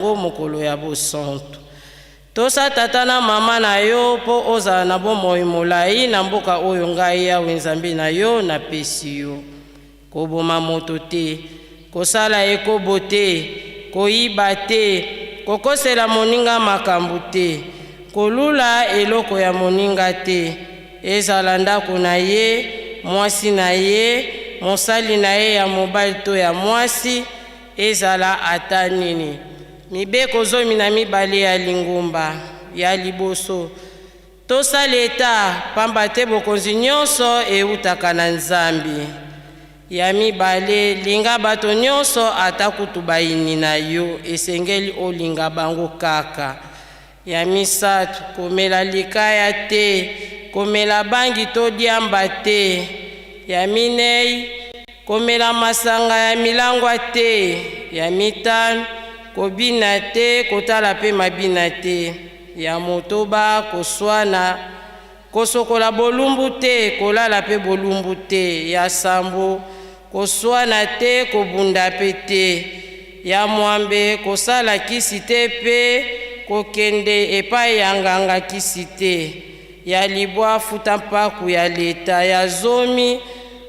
mokolo ya bosantu. Tosa tata na mama na yo po ozala na bomoi molai na mboka oyo ngai Yawe Nzambe na yo napesi yo. Koboma moto te, kosala ekobo te, koyiba te, kokosela moninga makambo te, kolula eloko ya moninga te, ezala ndako na ye, mwasi na ye, mosali na ye ya mobali to ya mwasi, ezala ata nini. Mibeko zomi na mibale ya lingumba ya liboso. Tosala eta pamba te bokonzi nyonso eutaka na Nzambe. Ya mibale, linga bato nyonso ata kutu bayini na yo, esengeli olinga bango kaka. Ya misatu, komela likaya te, komela bangi to diamba te. Ya minei, komela masanga ya milangwa te. Ya mitano, kobina te, kotala pe mabina te. Ya motoba, koswana, kosokola bolumbu te, kolala pe bolumbu te. Ya sambo, koswana te, kobunda pe te. Ya mwambe, kosala kisi te pe, kokende epai ya nganga kisi te. Ya libwa, futa mpaku ya leta. Ya zomi,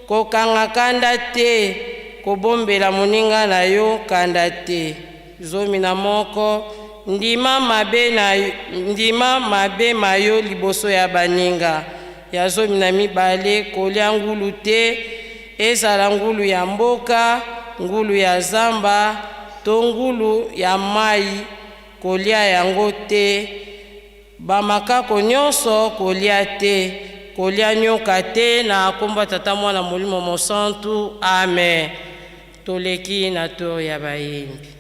kokanga kanda te, kobombela moninga na yo kanda te. Zomi na moko, ndima mabe mayo liboso ya baninga. Ya zomi na mibale, kolia ngulu te, ezala ngulu ya mboka, ngulu ya zamba, to ngulu ya mai, kolia yango te. Bamakako nyonso kolia te, kolia nyoka te, na komba tata mwana molimo mosantu. Amen. Toleki na toro ya bayembi.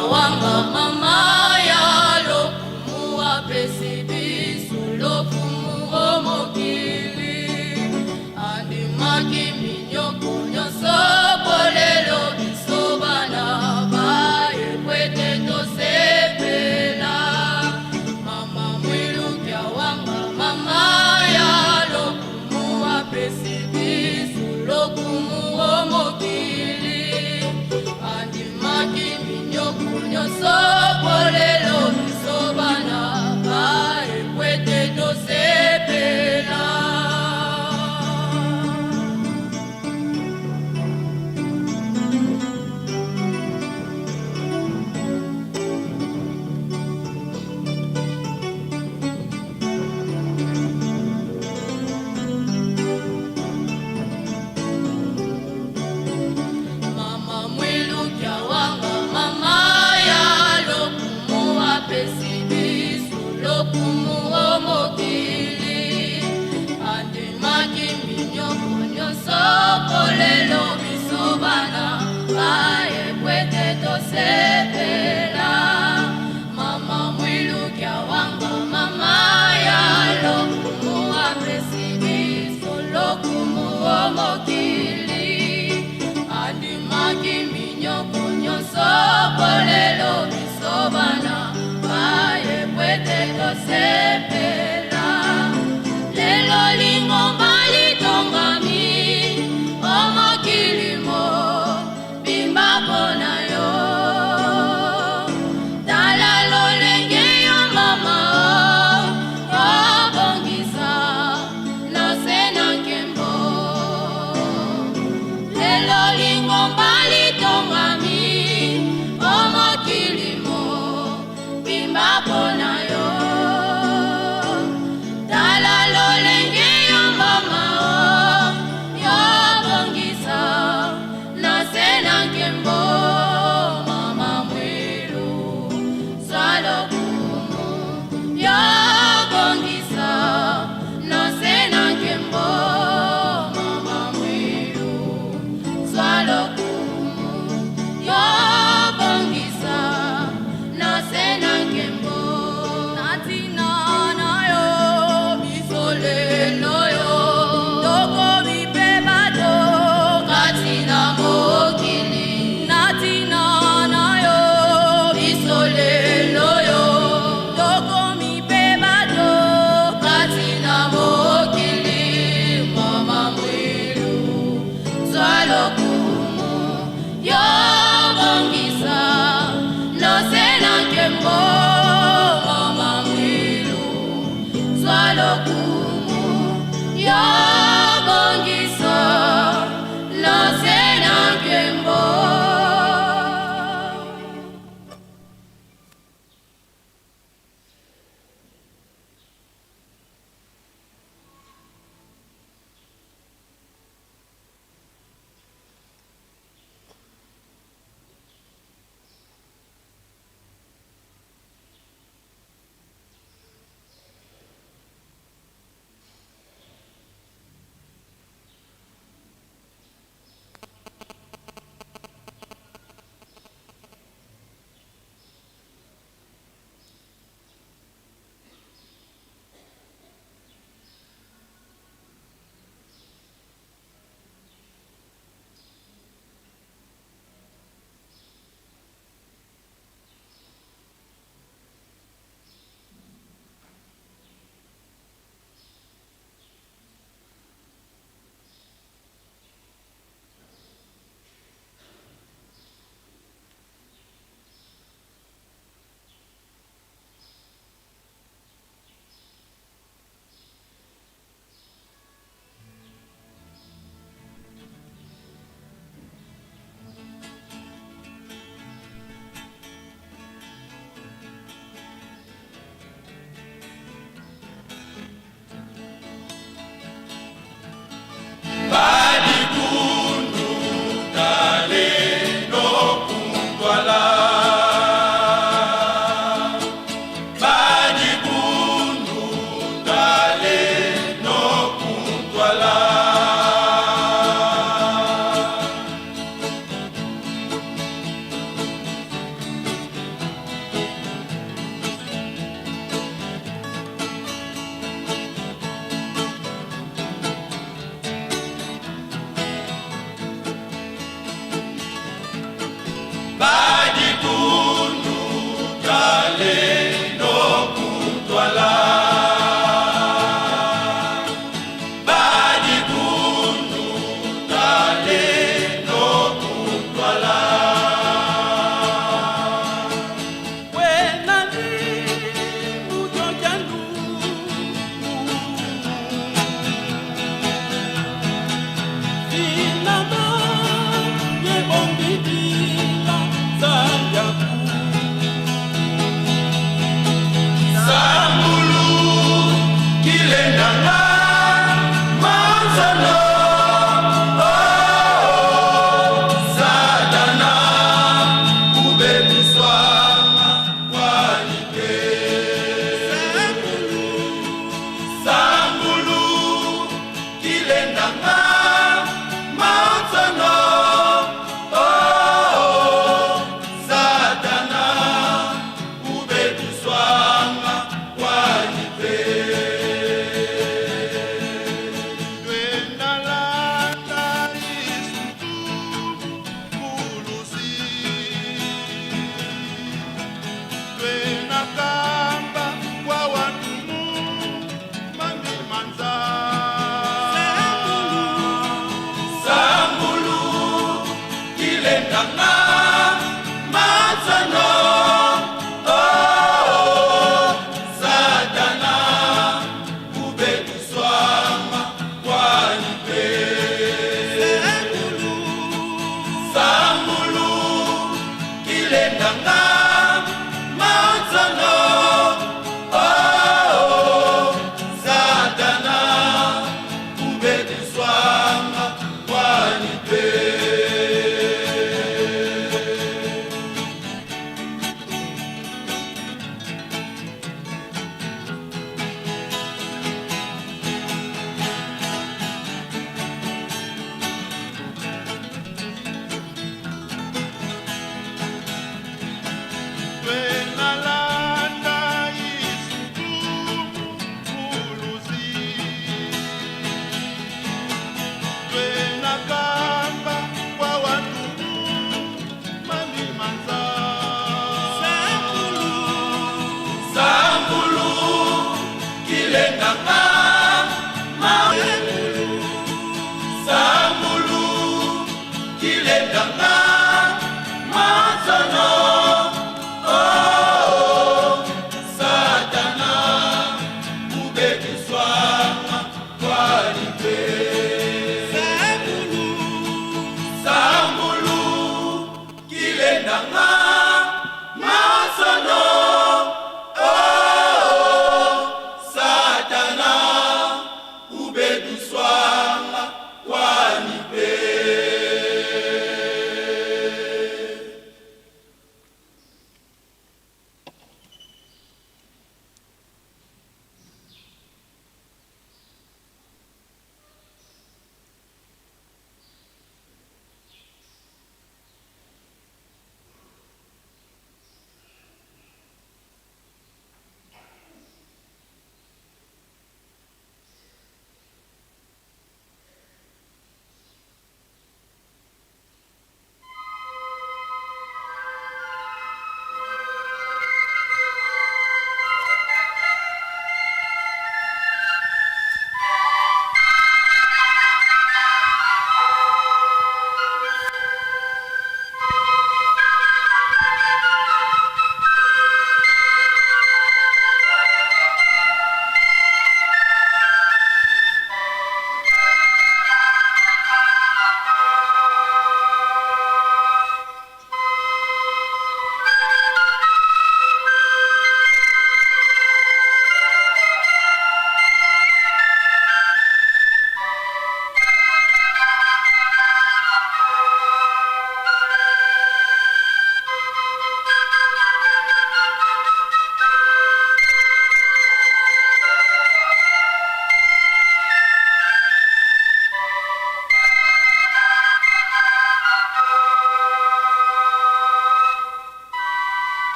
wanga mama ya lokumu apesi biso lokumu o mokili andimaki minyoko nyonso polelo biso bana bayekwete tosepela mama mwiluki awanga mama ya lokumu apesi biso lokumu o mokili andimaki minyoko nyonso polelo biso bana bayekwete tosepela mama mwiluki awanga mama ya lokumu apesi biso lokumu o mokili andimaki minyoko nyonso polelo biso bana bayekwete tosepela mama mwiluki awanga mama ya lokumu apesi biso lokumu o mokili andimaki minyoko nyonso polelo biso bana bayekwete tosepela lelo lingomba litongami o mokili mo bimba mpona yo tala lolenge yo mama obongisa na se na nkembo lelo lingomba litongami o mokili mo bimba mpona yo Dinama ye bombidila zanyaku Sambulu kilendanga manzano Sadana ubebiswama walike Sambulu kilendanga manzano Sadana ubebiswama walike Lwenalanda isutu kulusi Lwenakamba kwa watumu mami manza Sambulu kilendanga mazano Sadana ubebiswama wanipe Sambulu kilendanga mazano Sadana ubebiswama wanipe Lwenalanda isutu kulusi Lwenakamba kwa watumu mami manza Sambulu kilendanga Sambulu kilendanga mazano Sadana ubebiswama walipe Sambulu kilendanga mazano Sadana ubebiswama walipe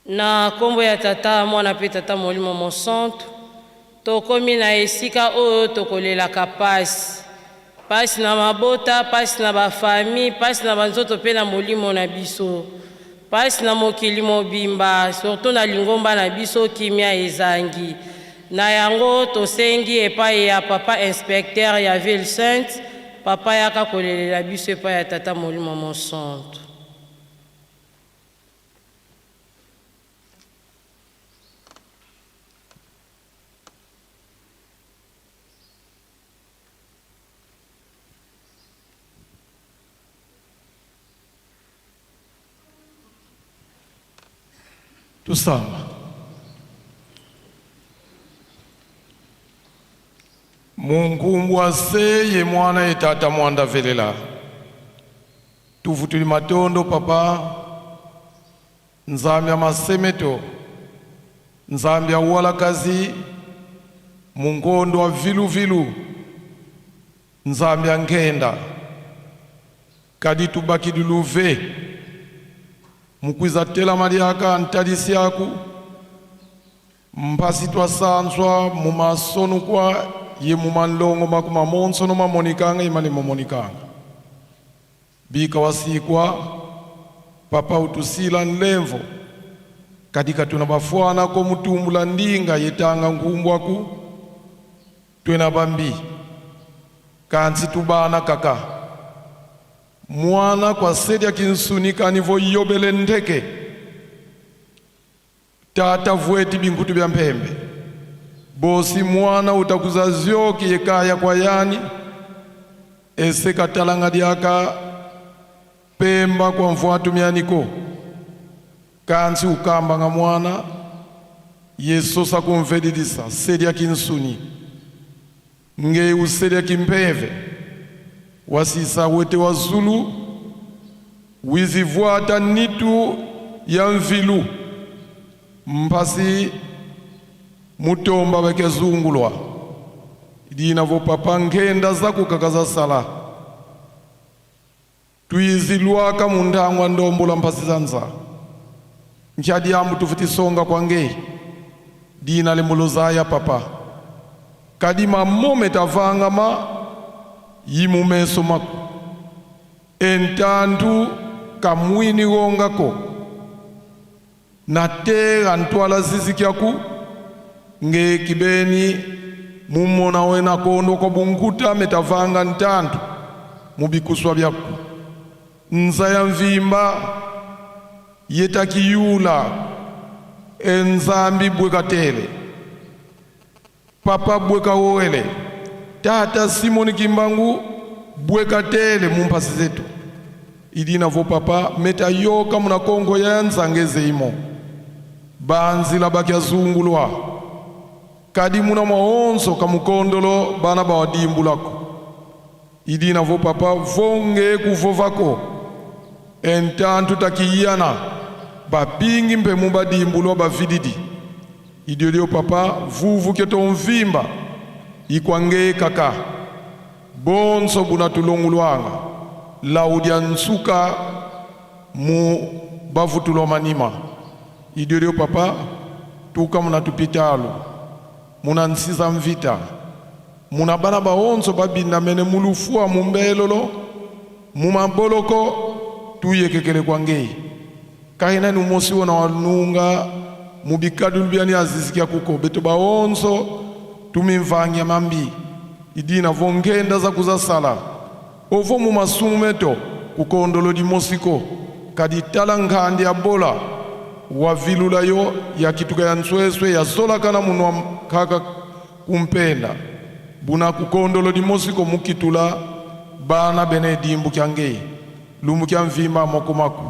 Na kombo ya tata mwana pe tata molimo mosantu tokomi na esika oyo tokolelaka pasi. Pasi na mabota, pasi na bafami, pasi na banzoto pe na molimo na biso. Pasi na mokili mobimba, surtout na lingomba na biso kimia ezangi. Na yango tosengi epai ya papa inspecteur ya Ville Sainte, papa yaka kolelela biso epai ya tata molimo mosantu. Tusala. Mungu mwaseye mwana etata mwanda velela. Tuvutuli matondo papa. Nzambia masemeto. Nzambia uwala kazi. Mungondo wa vilu vilu. Nzambia ngenda. Kadi tubaki duluve. Mukwiza tela mariaka ntadisi yaku. Mpasi twasanswa mumasonu kwa ye mumanlongo makuma monso no mamonikanga imani mamonikanga. Bika wasikwa papa utusila nlemvo. Kadika tunabafuana ko mutumbula ndinga yetanga ngumbwaku. Twena bambi. Kansi tubana kaka. Mwana kwa sedia kinsunika nivo yobele ndeke. Tata vueti binkutu bya mpembe. Bosi mwana utakuza zyoki yekaya kwa yani. Ese katalanga diaka pemba kwa mfuatu mianiko. Kansi ukamba nga mwana. Yesosa kumvedidisa sedia kinsuni. Nge usedia kimpeve. Wasisa wete wa Zulu. Wizivuata nitu ya mvilu. Mpasi mutomba weke zungulwa. Idina vo papa ngenda za kukakaza sala. Tuiziluaka mundangwa ndombola mpasi zanza. Nchadi ambu tufuti songa kwa ngei. Dina lemulozaya papa. Kadima mome tavanga ma. Yimu meso mako. Entantu kamwini gongako. Nate antwala zizikyaku. Nge kibeni mumona wena kondo kwa bunguta metavanga ntantu. Mubikuswa byaku. Nzaya mvimba. Yetakiyula. Enzambi bwekatele. Papa bweka oele. Tata Simoni Kimbangu bwekatele mumpasi zetu. Idina vo papa meta yoka muna kongo ya nzangeze imo. Banzi la baki ya zungulwa. Kadi muna maonso kamukondolo bana bawadimbu lako. Idina vo papa vonge kuvovako. Entantu takiyana. Babingi mpe mubadimbu ba vididi. Idio papa vuvu keto mvimba. Ikwange kaka. Bonso bunatulongulwanga. Laudia nsuka mu bavutulo manima. Idio papa tuka munatupitalo. Muna nsiza mvita. Muna bana baonso babinda mene mulufua mumbelolo. Mumaboloko tuye kekele kwange. Kahina ni umosi wana wanunga. Mubikadu lubiani azizikia kuko. Beto baonso tumimvangia mambi. Idina vongenda za kuzasala. Ovo mu masumeto kukondolo di mosiko. Kaditala ngandi ya bola. Wavilula yo ya kituka ya nsweswe ya sola kana munwa kaka kumpenda. Buna kukondolo di mosiko mukitula bana benedimbu kiangei. Lumu kia mvima mokomaku.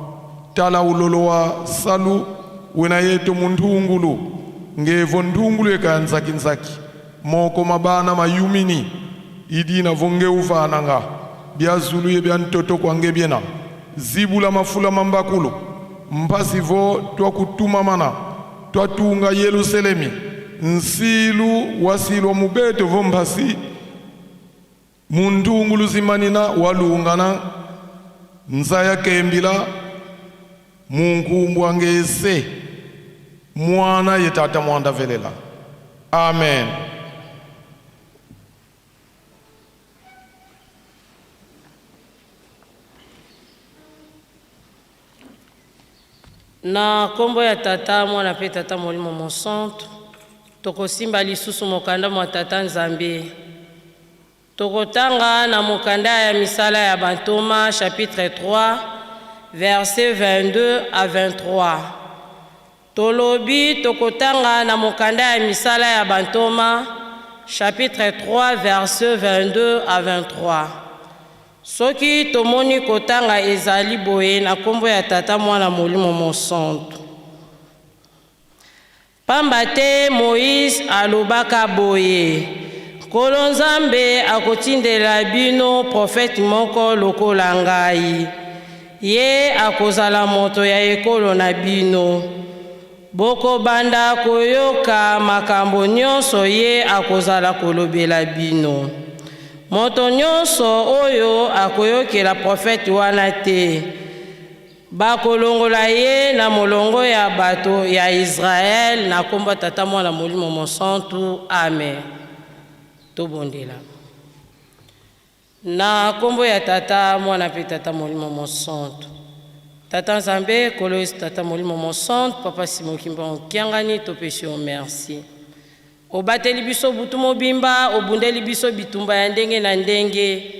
Tala ulolo wa salu wena yeto mundungulu. Ngevo ndungulu eka nzaki nzaki. Moko mabana mayumini. Idina vonge ufananga. Bia Zulu ye bia ntoto kwa ngebiena. Zibula mafula mambakulu. Mpasi vo tuwa kutuma mana. Tuwa tunga Yerusalemi. Nsilu wasilu wa mubeto vo mpasi. Mundungulu zimanina walungana. Nzaya kembila. Mungu mwangese. mwana ye tata mwanda velela. Amen. Na kombo ya tata mwana pe tata molimo monsanto tokosimba lisusu mokanda mwa tata Nzambe. Tokotanga na mokanda ya misala ya bantoma chapitre 3 verset 22 à 23. Tolobi tokotanga na mokanda ya misala ya bantoma chapitre 3 verset 22 à 23. Soki tomoni kotanga ezali boye na kombo ya tata mwana molimo monsanto. Pamba te Moïse alobaka boye, Nkolo Nzambe akotindela bino prophète moko lokola ngai. Ye akozala moto ya ekolo na bino. Boko banda koyoka makambo nyonso ye akozala kolobela bino. Moto nyonso oyo akoyokela prophète wana te, bakolongola ye na molongo ya bato ya Israel na kombo tata mwana molimo monsanto. Amen. Tobondela. Na kombo ya tata mwana pe tata molimo monsanto. Tata Nzambe kolo tata molimo monsanto papa Simon Kimba okiangani topesi o merci. Obateli biso butu mobimba obundeli biso bitumba ya ndenge na ndenge.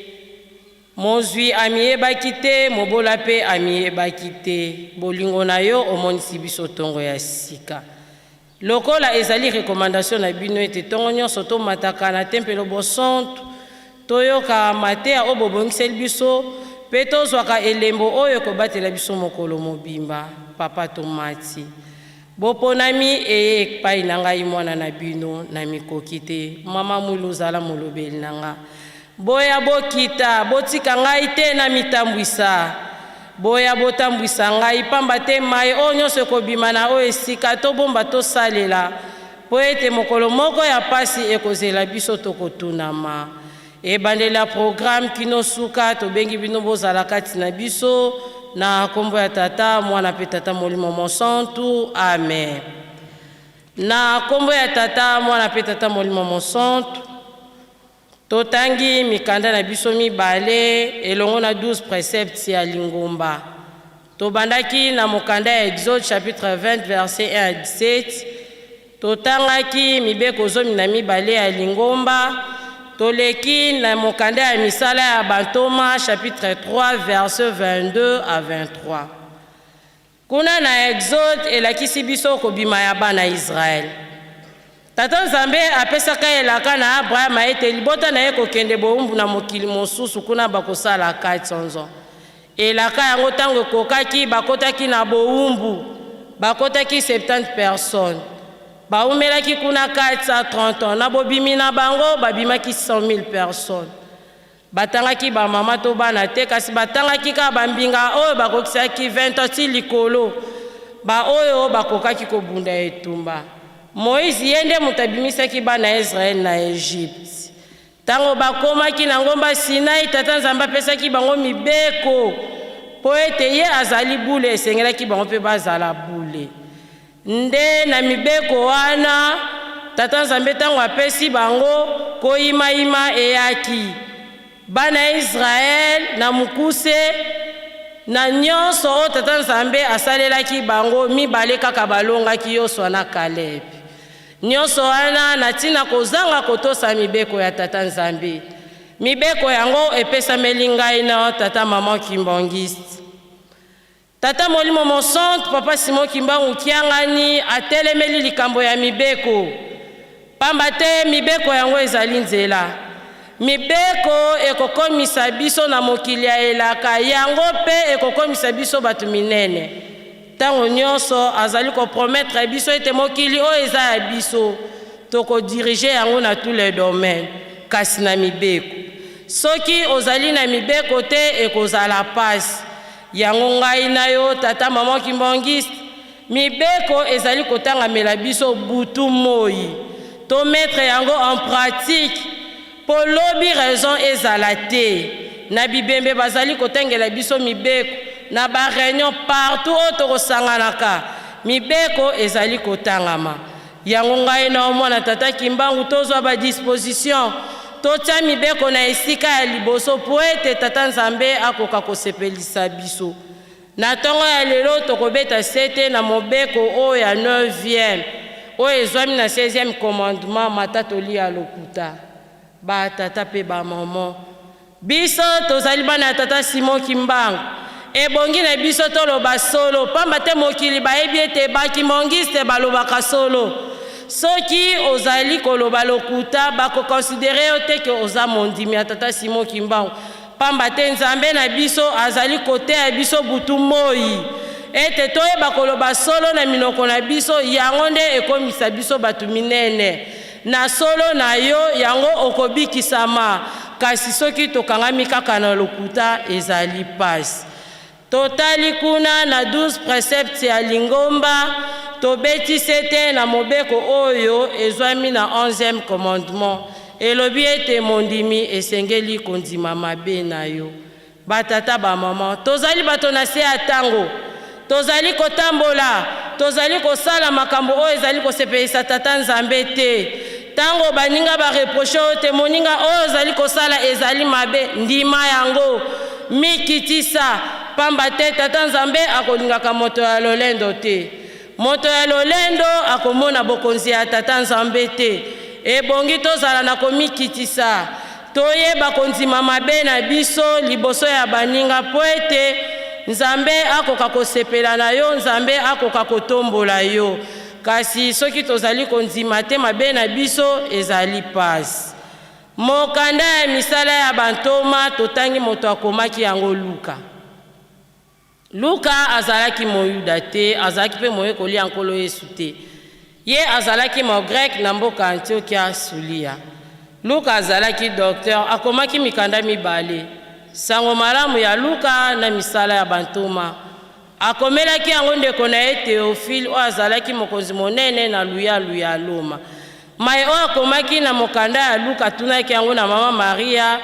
Mozwi amiyebaki te mobola pe amiyebaki te, bolingo na yo omonisi biso tongo ya sika. Lokola ezali recommandation na bino ete tongo nyonso tomataka na tempelo bosonto toyoka matea o bobongiseli biso pe tozwaka elembo oyo kobatela biso mokolo mobimba. Papa tomati boponami eye epai na ngai mwana na bino na mikoki te, mama muluzala molobeli na nga. Boya bokita botika ngai te na mitambwisa, boya botambwisa ngai pamba te mai o nyonso ekobima na o esika tobomba tosalela po ete mokolo moko ya pasi ekozela biso tokotunama. Ebandela programme kino suka tobengi bino bozala kati na biso na kombo ya tata mwana pe tata molimo monsanto. Amen. Na kombo ya tata mwana pe tata molimo monsanto totangi mikanda na biso mibale elongo na 12 préceptes ya lingomba. Tobandaki na mokanda ya Exode chapitre 20 verset 1 à 17. Totangaki mibeko zomi na mibale ya lingomba. Toleki na mokanda ya misala ya bantoma chapitre 3 verset 22 à 23. Kuna na Exode elakisi biso kobima ya bana Israel. Tata Nzambe apesaka elaka na Abraham ete libota na ye kokende bowumbu na mokili mosusu kuna bakosala 400 ans. Elaka yango tango kokaki bakotaki na bowumbu, bakotaki 70 personnes. Baumelaki kuna 430 ans. Na bobimi na bango babimaki 100 000 personnes. Batangaki ba mama to bana te kasi batangaki ka bambinga oyo bakokisaki 20 ans ti likolo. Ba oyo bakokaki kobunda etumba. Moïse yende mutabimisaki bana Israel na Egypte. Tango bakomaki na ngomba Sinai tata Nzambe apesaki bango mibeko po ete ye azali bule esengelaki bango mpe bazala bule. Nde na mibeko wana tata Nzambe tango apesi bango koyimayima eyaki. Bana Israel na mukuse na nyonso o tata Nzambe asalelaki bango mibale kaka balongaki Yosua na Caleb. Nyonso wana natina kozanga kotosa mibeko ya tata Nzambe. Mibeko yango epesameli ngai na tata mama Kimbangiste. Tata molimo monsanto papa Simon Kimbangu kiangani atelemeli likambo ya mibeko. Pamba te mibeko yango ezali nzela. Mibeko ekokomisa biso na mokili ya elaka yango pe ekokomisa biso batu minene. Tango nyonso azali ko promettre biso ete mokili o eza ya biso toko diriger yango na tous les domaines kasi na mibeko. Soki ozali na mibeko te ekozala pasi. Yango ngai na yo tata mama Kimbangiste mibeko ezali kotanga mela biso butu moi. To mettre yango en pratique po lobi raison ezala te. Na bibembe bazali kotengela biso mibeko na ba réunion partout o tokosanganaka mibeko ezali kotangama. Yango ngai na omona tata Kimbangu tozwa ba disposition totia mibeko na esika ya liboso po ete tata Nzambe akoka kosepelisa biso. Na tongo ya lelo tokobeta sete na mobeko oyo ya 9e oyo ezwami na 16e commandement matatoli ya lokuta. Ba tata pe ba maman biso tozali bana ya tata Simon Kimbangu ebongi na biso toloba solo pamba te mokili bayebi ete bakimongiste balobaka solo. Soki ozali koloba lokuta bakokonsidere yo te ke oza mondimi ya tata Simon Kimbangu pamba te Nzambe na biso azali kote ya biso butu moi ete toyeba koloba solo na minoko na biso yango nde ekomisa biso batu minene na solo na yo yango okobikisama kasi soki tokangami kaka na lokuta ezali pasi. Totali kuna na 12 préceptes ya Lingomba tobeti sete na mobeko oyo ezwami na 11e commandement elobi ete mondimi esengeli kondima mabe na yo. Batata ba mama tozali bato na se ya tango tozali kotambola tozali kosala makambo oyo ezali kosepelisa tata Nzambe te. Tango baninga ba reproche te moninga oyo ezali kosala ezali mabe ndima yango mikitisa pamba te tata Nzambe akolingaka moto ya lolendo te. Moto ya lolendo akomona bokonzi ya tata Nzambe te. Ebongi tozala na komikitisa toyeba kondima mabe na biso liboso ya baninga po ete Nzambe akoka kosepela na yo, Nzambe akoka kotombola yo. Kasi soki tozali kondima te mabe na biso ezali pasi. Mokanda ya misala ya bantoma totangi moto akomaki yango Luka. Luka azalaki moyuda te, azalaki pe moye kolia nkolo Yesu te. Ye azalaki mo grek na mboka Antiokia Sulia. Luka azalaki docteur, akomaki mikanda mibale. Sango malamu ya Luka na misala ya bantoma. Akomelaki yango ndeko na ye Théophile o azalaki mokonzi monene na luya Loma. Mai o akomaki na mokanda ya Luka tunaki yango na mama Maria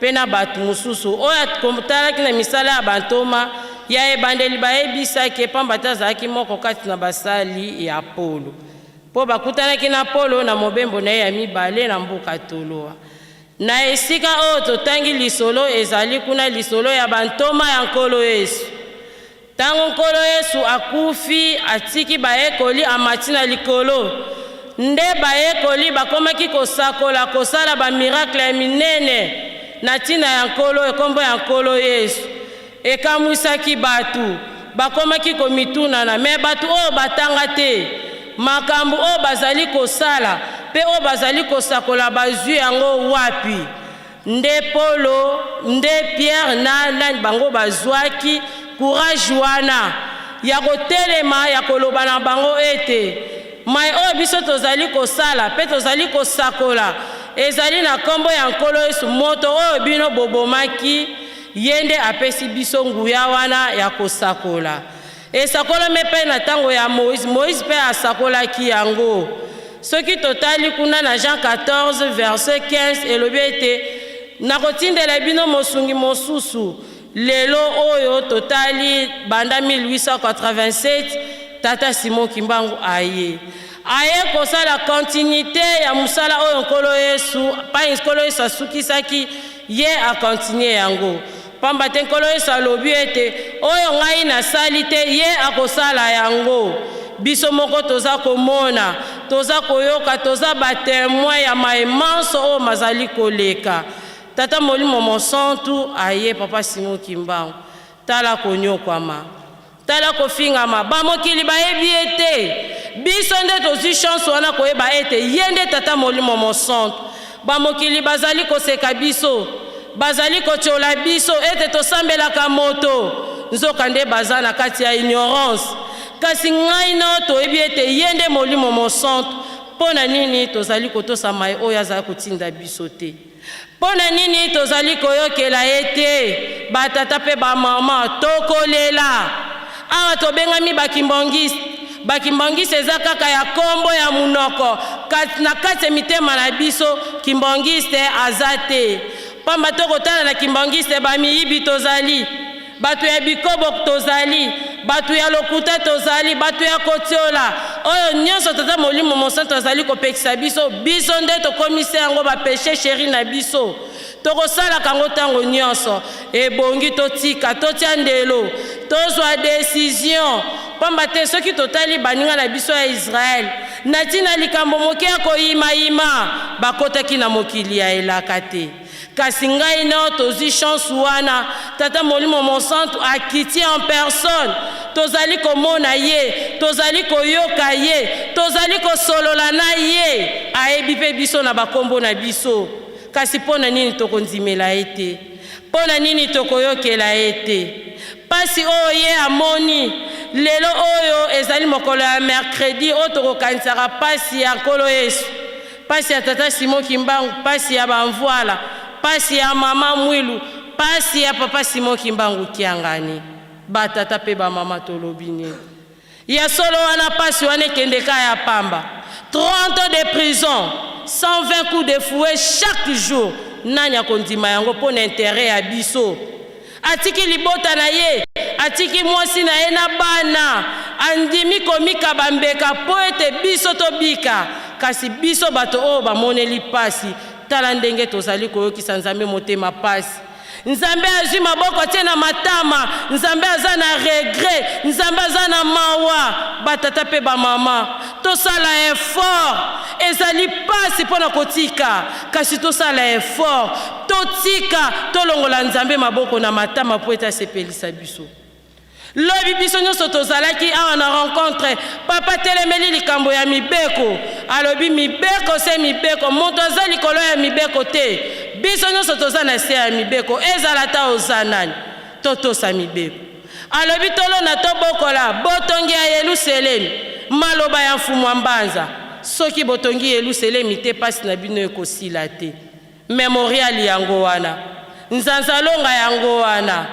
pe na batu mosusu o akotalaki na misala ya bantoma ya ebandeli bayebisaki pamba te azalaki moko kati na basali ya Polo. Po bakutanaki na Polo na mobembo na ye ya mibale na mboka Toloa. Na esika oyo totangi lisolo ezali kuna lisolo ya bantoma ya nkolo Yesu. Tango nkolo Yesu akufi atiki baekoli amati na likolo. Nde baekoli bakomaki kosakola kosala ba miracle ya minene na tina ya nkolo ekombo ya nkolo Yesu. Ekamwisaki batu bakomaki komituna na me batu oyo batanga te makambo oyo bazali kosala pe oyo bazali kosakola bazwi yango wapi. Nde Polo nde Pierre na bango bazwaki courage wana ya kotelema ya koloba na bango ete mai oyo biso tozali kosala pe tozali kosakola ezali na kombo ya nkolo Yesu moto oyo bino bobomaki yende apesi biso nguya wana ya kosakola. Esakola mepe na tango ya Moïse pe asakolaki yango. Soki totali kuna na Jean 14 verset 15 elobi ete nakotindela bino mosungi mosusu lelo oyo totali banda 1887 tata Simon Kimbangu aye kosala continuité ya musala oyo nkolo Yesu pa nkolo Yesu asukisaki ye a continuer yango pamba te nkolo Yesu alobi ete oyo ngai nasali te ye akosala yango. Biso moko toza komona toza koyoka toza batémoin ya maemanso oyo mazali koleka. Tata Molimo Monsantu aye papa Simon Kimbangu tala konyokwama tala kofingama bamokili bayebi ete biso nde tozwi chance wana koyeba ete yende tata Molimo Monsantu bamokili bazali koseka biso bazali kochola biso ete tosambelaka moto nzoka nde baza na kati ya ignorance kasi ngai no toyebi ete yende Molimo Monsantu pona nini tozali kotosa mai oyo azali kotinda biso te. Pona nini tozali koyokela ete batata pe ba mama tokolela awa tobengami bakimbongisi eza kaka ya kombo ya munoko na kati mitema na biso kimbongiste azate pamba tokotala na kimbongiste bamiyibi tozali bato ya bikobo tozali batu ya lokuta tozali batu ya kotiola oyo nyonso tata molimo mosantu azali kopekisa biso biso nde tokomisi yango bapeshe sheri na biso tokosalaka yango ntango nyonso ebongi totika totia ndelo tozwa décision pamba te soki totali baninga na biso ya Israel na ntina likambo moke ya koyimayima bakotaki na mokili ya elaka te kasi ngai nao tozwi chance wana tata molimo mosantu akiti en personne tozali komona ye tozali koyoka ye tozali kosolola na ye ayebi mpe biso na bakombo na biso kasi pona nini tokondimela ye te pona nini tokoyokela ye te pasi oyo ye amoni lelo oyo ezali mokolo ya mercredi oyo tokokanisaka pasi ya nkolo Yesu pasi ya tata Simon Kimbangu pasi ya bamvwala pasi ya mama Mwilu pasi ya papa Simon Kimbangu Kiangani batata pe ba mama tolobini ya solo wana pasi wana ekendeka ya pamba 30 ans de prison 120 coups de fouet chaque jour nani akondima yango pona intérêt ya biso atiki libota na ye atiki mwasi na ye na bana andimi komika bambeka po ete biso tobika kasi biso bato oyo bamoneli pasi tala ndenge tozali koyokisa nzambe motema pasi nzambe azwi maboko atie na matama nzambe aza na regret nzambe aza na mawa batata pe bamama tosala effort ezali pasi mpona kotika kasi tosala effort totika tolongola nzambe maboko na matama po ete asepelisa biso lobi biso nyonso tozalaki awa na rencontre papa telemeli likambo ya mibeko alobi mibeko se mibeko moto aza likolo ya mibeko te biso nyonso toza na se ya mibeko ezala ta oza nani totosa mibeko alobi tolona tobokola botongi ya Yerusalemi maloba ya mfumu mbanza soki botongi Yerusalemi te pasi na bino ekosila te memorial yango wana nzanzalonga yango wana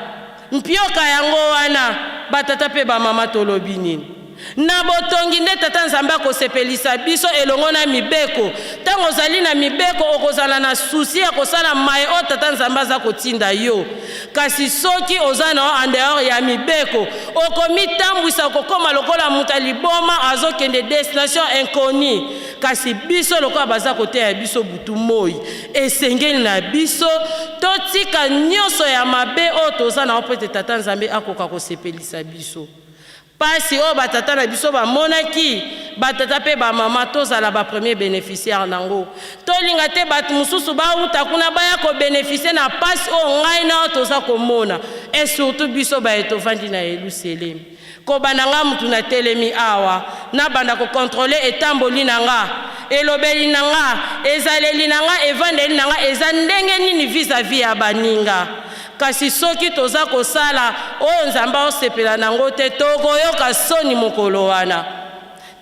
mpioka yango wana batata pe bamama tolobi nini na botongi nde tata nzambe akosepelisa biso elongo na mibeko ntango ozali na mibeko okozala na susi ya kosala maye oyo tata nzambe aza kotinda yo kasi soki oza na en dehors ya mibeko okomitambwisa okokoma lokola moto aliboma azokende destination inconnue kasi biso lokola baza koteya biso butu moi esengeli na biso totika nyonso ya mabe oyo toza na po ete tata nzambe akoka kosepelisa biso pasi oyo batata na biso bamonaki batata pe bamama tozala bapremier bénéficiaire nango tolinga te bato mosusu bauta kuna baya kobénéficie na pasi oyo ngai na oyo toza komona et surtout biso baye tovandi na Yerusalemi kobanda nga mutu na telemi awa nabanda kokontrole etamboli na nga elobeli na nga ezaleli na nga evandeli na nga eza ndenge nini vis-à-vis ya baninga kasi soki toza kosala oyo nzambe osepela nango te tokoyoka soni mokolo wana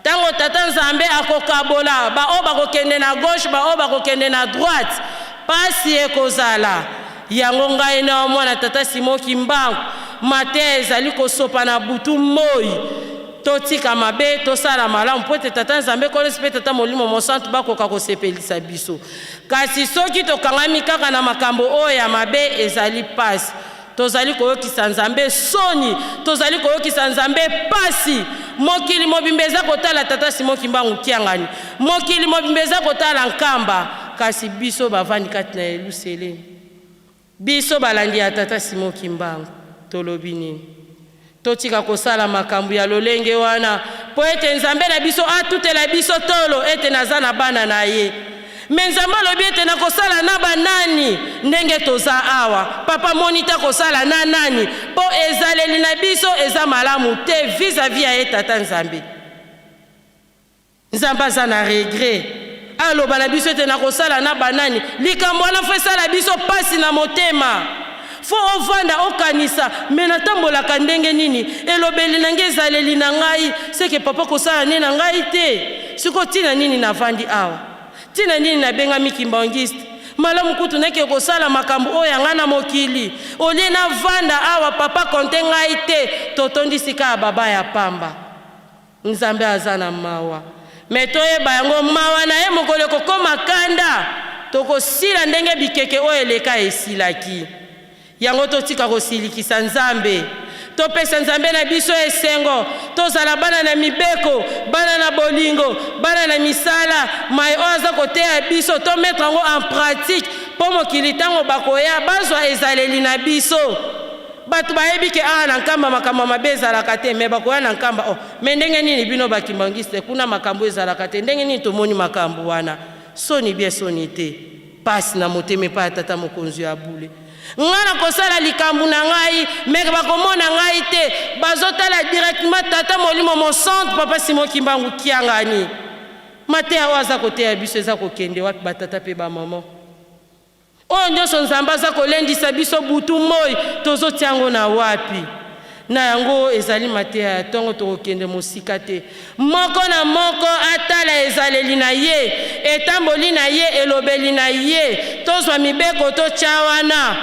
ntango tata nzambe akokabola baoyo bakokende na gauche baoyo bakokende na droite pasi ekozala yango ngai na mwana tata Simon Kimbangu mate ezali kosopa na butu moi totika mabe tosala malamu po ete tata nzambe kolesi mpe tata molimo mosantu bakoka kosepelisa biso kasi soki tokangami kaka na makambo oyo ya mabe ezali pasi tozali koyokisa nzambe soni tozali koyokisa nzambe pasi mokili mobimba eza kotala tata Simon Kimbangu Kiangani mokili mobimba eza kotala nkamba kasi biso bavandi kati na Yerusalemi biso balandi ya tata Simon Kimbangu tolobi nini totika kosala makambo ya lolenge wana po ete nzambe na biso atutela biso tolo ete naza na bana na ye me nzambe alobi ete nakosala na banani ndenge toza awa papa monita kosala na nani po ezaleli na biso eza malamu te vis-à-vis ya ye tata nzambe nzambe aza na regret aloba na biso ete nakosala na banani likambo wana fo esala biso pasi na motema fo ovanda okanisa me natambolaka ndenge nini elobeli na ngai ezaleli na ngai seke papa kosala nini na ngai te siko tina nini navandi awa tina nini nabengami kimbangiste malamu kutu neke kosala makambo oyo yanga na mokili olie navanda awa papa konte ngai te totondisika ya baba ya pamba nzambe aza na mawa me toyeba yango mawa na ye mokolo kokoma kanda tokosila ndenge bikeke oyo eleka esilaki yango totika kosilikisa nzambe topesa nzambe na biso esengo tozala bana na mibeko bana na bolingo bana na misala mai oyo aza koteya biso tomettre yango en pratique mpo mokili ntango bakoya bazwa ezaleli na biso bato bayebi ke na nkamba makambo mabe ezalaka te me bakoya na nkamba me ndenge nini bino bakimbangiste kuna makambo ezalaka te ndenge nini tomoni makambo wana soni bie soni te pasi na motema epai ya tata mokonzi ya bule nga na kosala likambo na ngai me bakomona ngai te bazotala directement tata molimo mocentre papa Simon Kimbangu kiangani mateya oyo aza koteya biso eza kokende wapi batata mpe bamama oyo nyonso nzambe aza kolendisa biso butu moi tozotia yango na wapi na yango ezali mateya ya ntongo tokokende mosika te moko na moko atala ezaleli na ye etamboli na ye elobeli na ye tozwa mibeko totya wana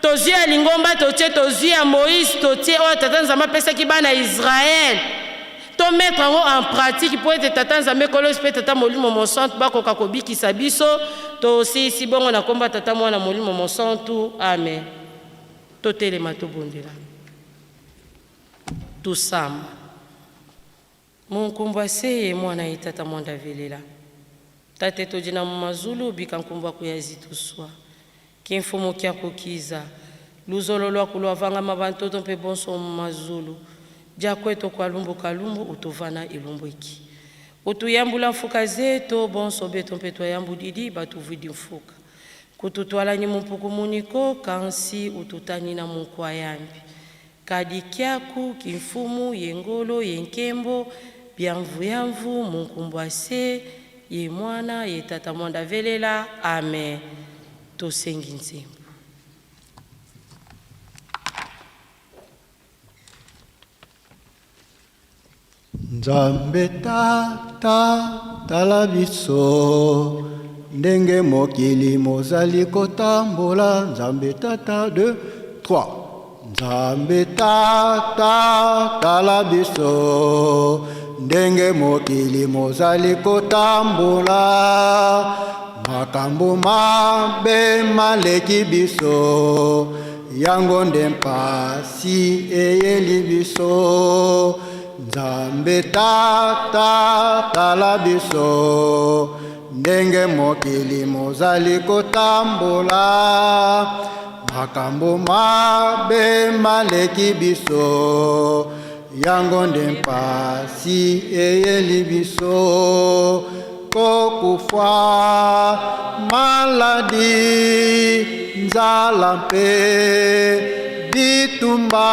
tozwi ya lingomba totie tozwi ya Moïse totie oyo tata nzambe apesaki bana Israel tomettre yango en pratique po ete tata nzambe kolosi mpe tata molimo mosantu bakoka kobikisa biso tosilisi bongo na komba tata mwana molimo mosantu amen totelema tobondela tusamba munkumbu ase ye mwana ye tata mwanda velela tate tojina mu mazulu bika nkumbu akuyazi tuswa kimfumu kya kokiza luzolo lwako lwavangama bantoto mpe bonso mu mazulu jakweto kwa lumbu kalumbu utuvana ilumbu iki utuyambula mfuka zeto bonso beto mpe twayambulili batuvidi mfuka kututwala nyi mumpuku muniko kansi ututani na munkwayambi kadi kyaku kimfumu yengolo yenkembo byamvuyamvu munkumbu ase ye mwana ye tata mwanda velela amen tosengi nzembo Nzambe tata tala biso ndenge mokili mozali kotambola Nzambe tata 2 3 Nzambe tata tala biso ndenge mokili mozali kotambola makambo mabe maleki biso yango nde mpasi eyeli biso Nzambe tata tala biso ndenge mokili mozali kotambola makambo mabe maleki biso yango nde mpasi eyeli biso kokufa maladi nzala mpe bitumba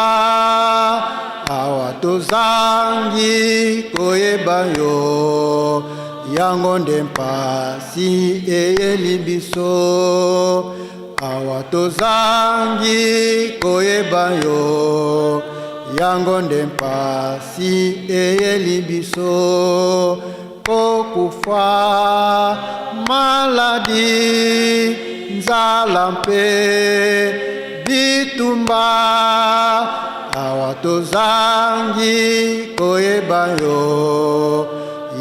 awa tozangi koyeba yo yango nde mpasi eyeli biso awa tozangi koyeba yo yango nde mpasi eyeli biso kokufa maladi nzala mpe bitumba awa tozangi koyeba yo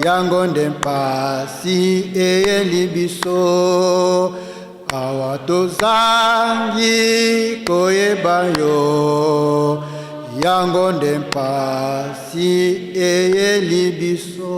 yango nde mpasi eyeli biso awa tozangi koyeba yo yango nde mpasi eyeli biso.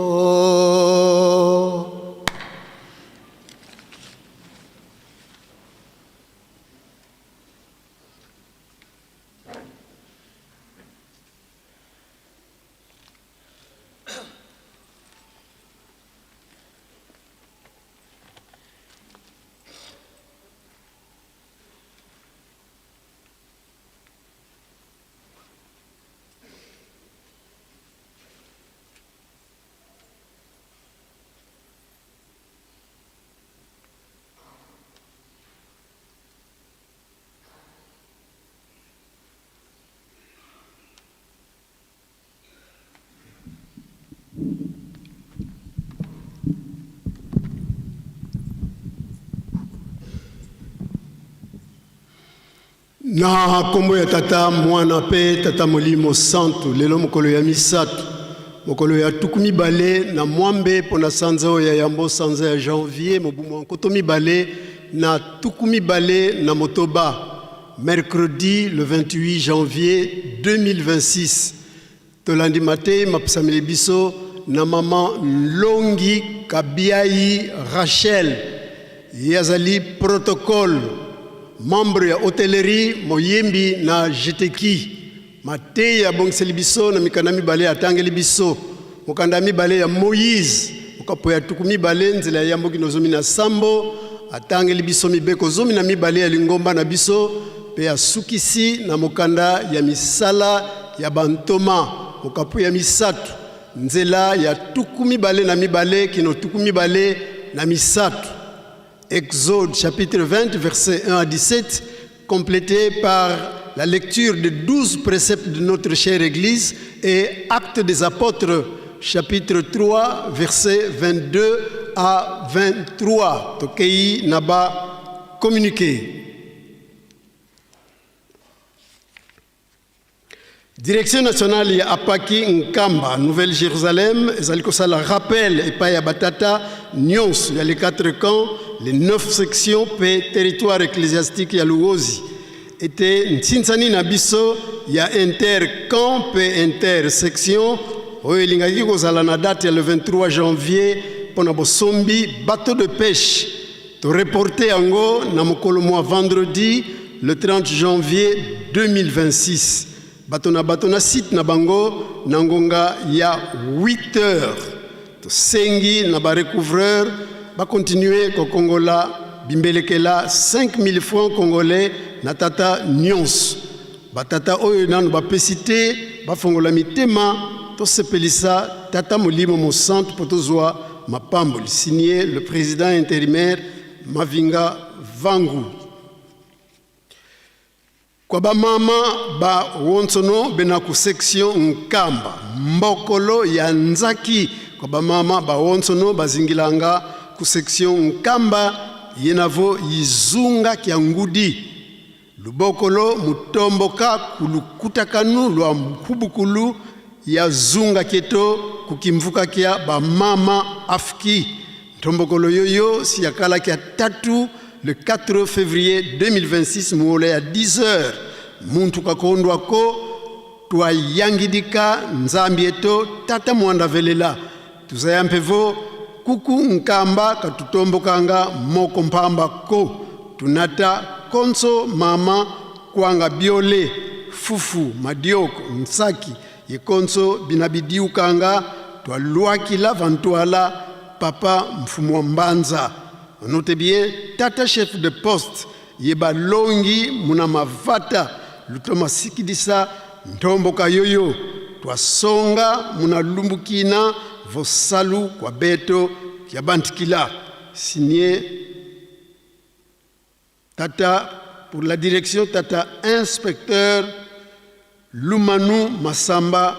Na kombo ya tata mwana pe tata molimo santu lelo mokolo ya misato mokolo ya tukumi bale na mwambe pona sanza ya yambo sanza ya janvier mobumo nkoto mibale na tukumi bale na motoba mercredi le 28 janvier 2026. Tolandi mate mapsameli biso na maman Longi Kabiai Rachel yazali protocole membre ya hôtellerie moyembi na jeteki mate ya bongseli biso na mikanda mibale atangeli biso mokanda mibale ya Moïse okapo ya tukumi bale nzela ya mboki nozomi na sambo atangeli biso mibeko zomi na mibale ya lingomba na biso pe asukisi na mokanda ya misala ya bantoma okapo ya misatu nzela ya tukumi bale na mibale kino tukumi bale na misatu. Exode chapitre 20 versets 1 à 17 complété par la lecture de 12 préceptes de notre chère Église et Actes des Apôtres chapitre 3 versets 22 à 23. Tokei naba communiqué. Direction nationale ya Apaki Nkamba, Nouvelle-Jérusalem, ezaliko sala rappel et pa ya batata nyons ya les 4 camps, les 9 sections pe territoire ecclésiastique ya Luozi. Était ntinsani na biso ya inter-camp pe inter-section, oyo elingaki kozala na date ya le 23 janvier pona bosombi bateau de pêche. To reporter yango na mokolo mwa vendredi le 30 janvier 2026. Batona site na bango na ngonga ya 8 heures. To sengi na ba recouvreur ba continuer ko kongola bimbelekela 5000 francs congolais na tata nyons. Batata oyo nanu ba pesite ba fongola mitema to sepelisa tata molimo mo centre potozwa mapamboli signé le président intérimaire Mavinga Vangu. Kwa ba mama ba wonsono benaku section Nkamba mbokolo ya Nzaki kwa ba mama ba wonsono bazingilanga ku section Nkamba yenavo yizunga kya ngudi lubokolo mutomboka kulukutakanu lwa mkubukulu ya zunga keto kukimvuka kya ba mama afki ntombokolo yoyo siyakala kya tatu le 4 février 2026 muole à 10 heures muntu kakondwa ko twa yangidika nzambi eto tata mwanda velela tuzayampevo kuku Nkamba katutombokanga moko mpamba ko tunata konso mama kwanga biole fufu madioko nsaki ye konso binabidiukanga twa luakila vantuala papa mfumu wa mbanza. Notez bien, tata chef de poste yeba longi muna mavata lutoma sikidisa ntomboka yoyo twasonga muna lumbukina vosalu kwa beto kya bantikila signé tata pour la direction tata inspecteur Lumanu Masamba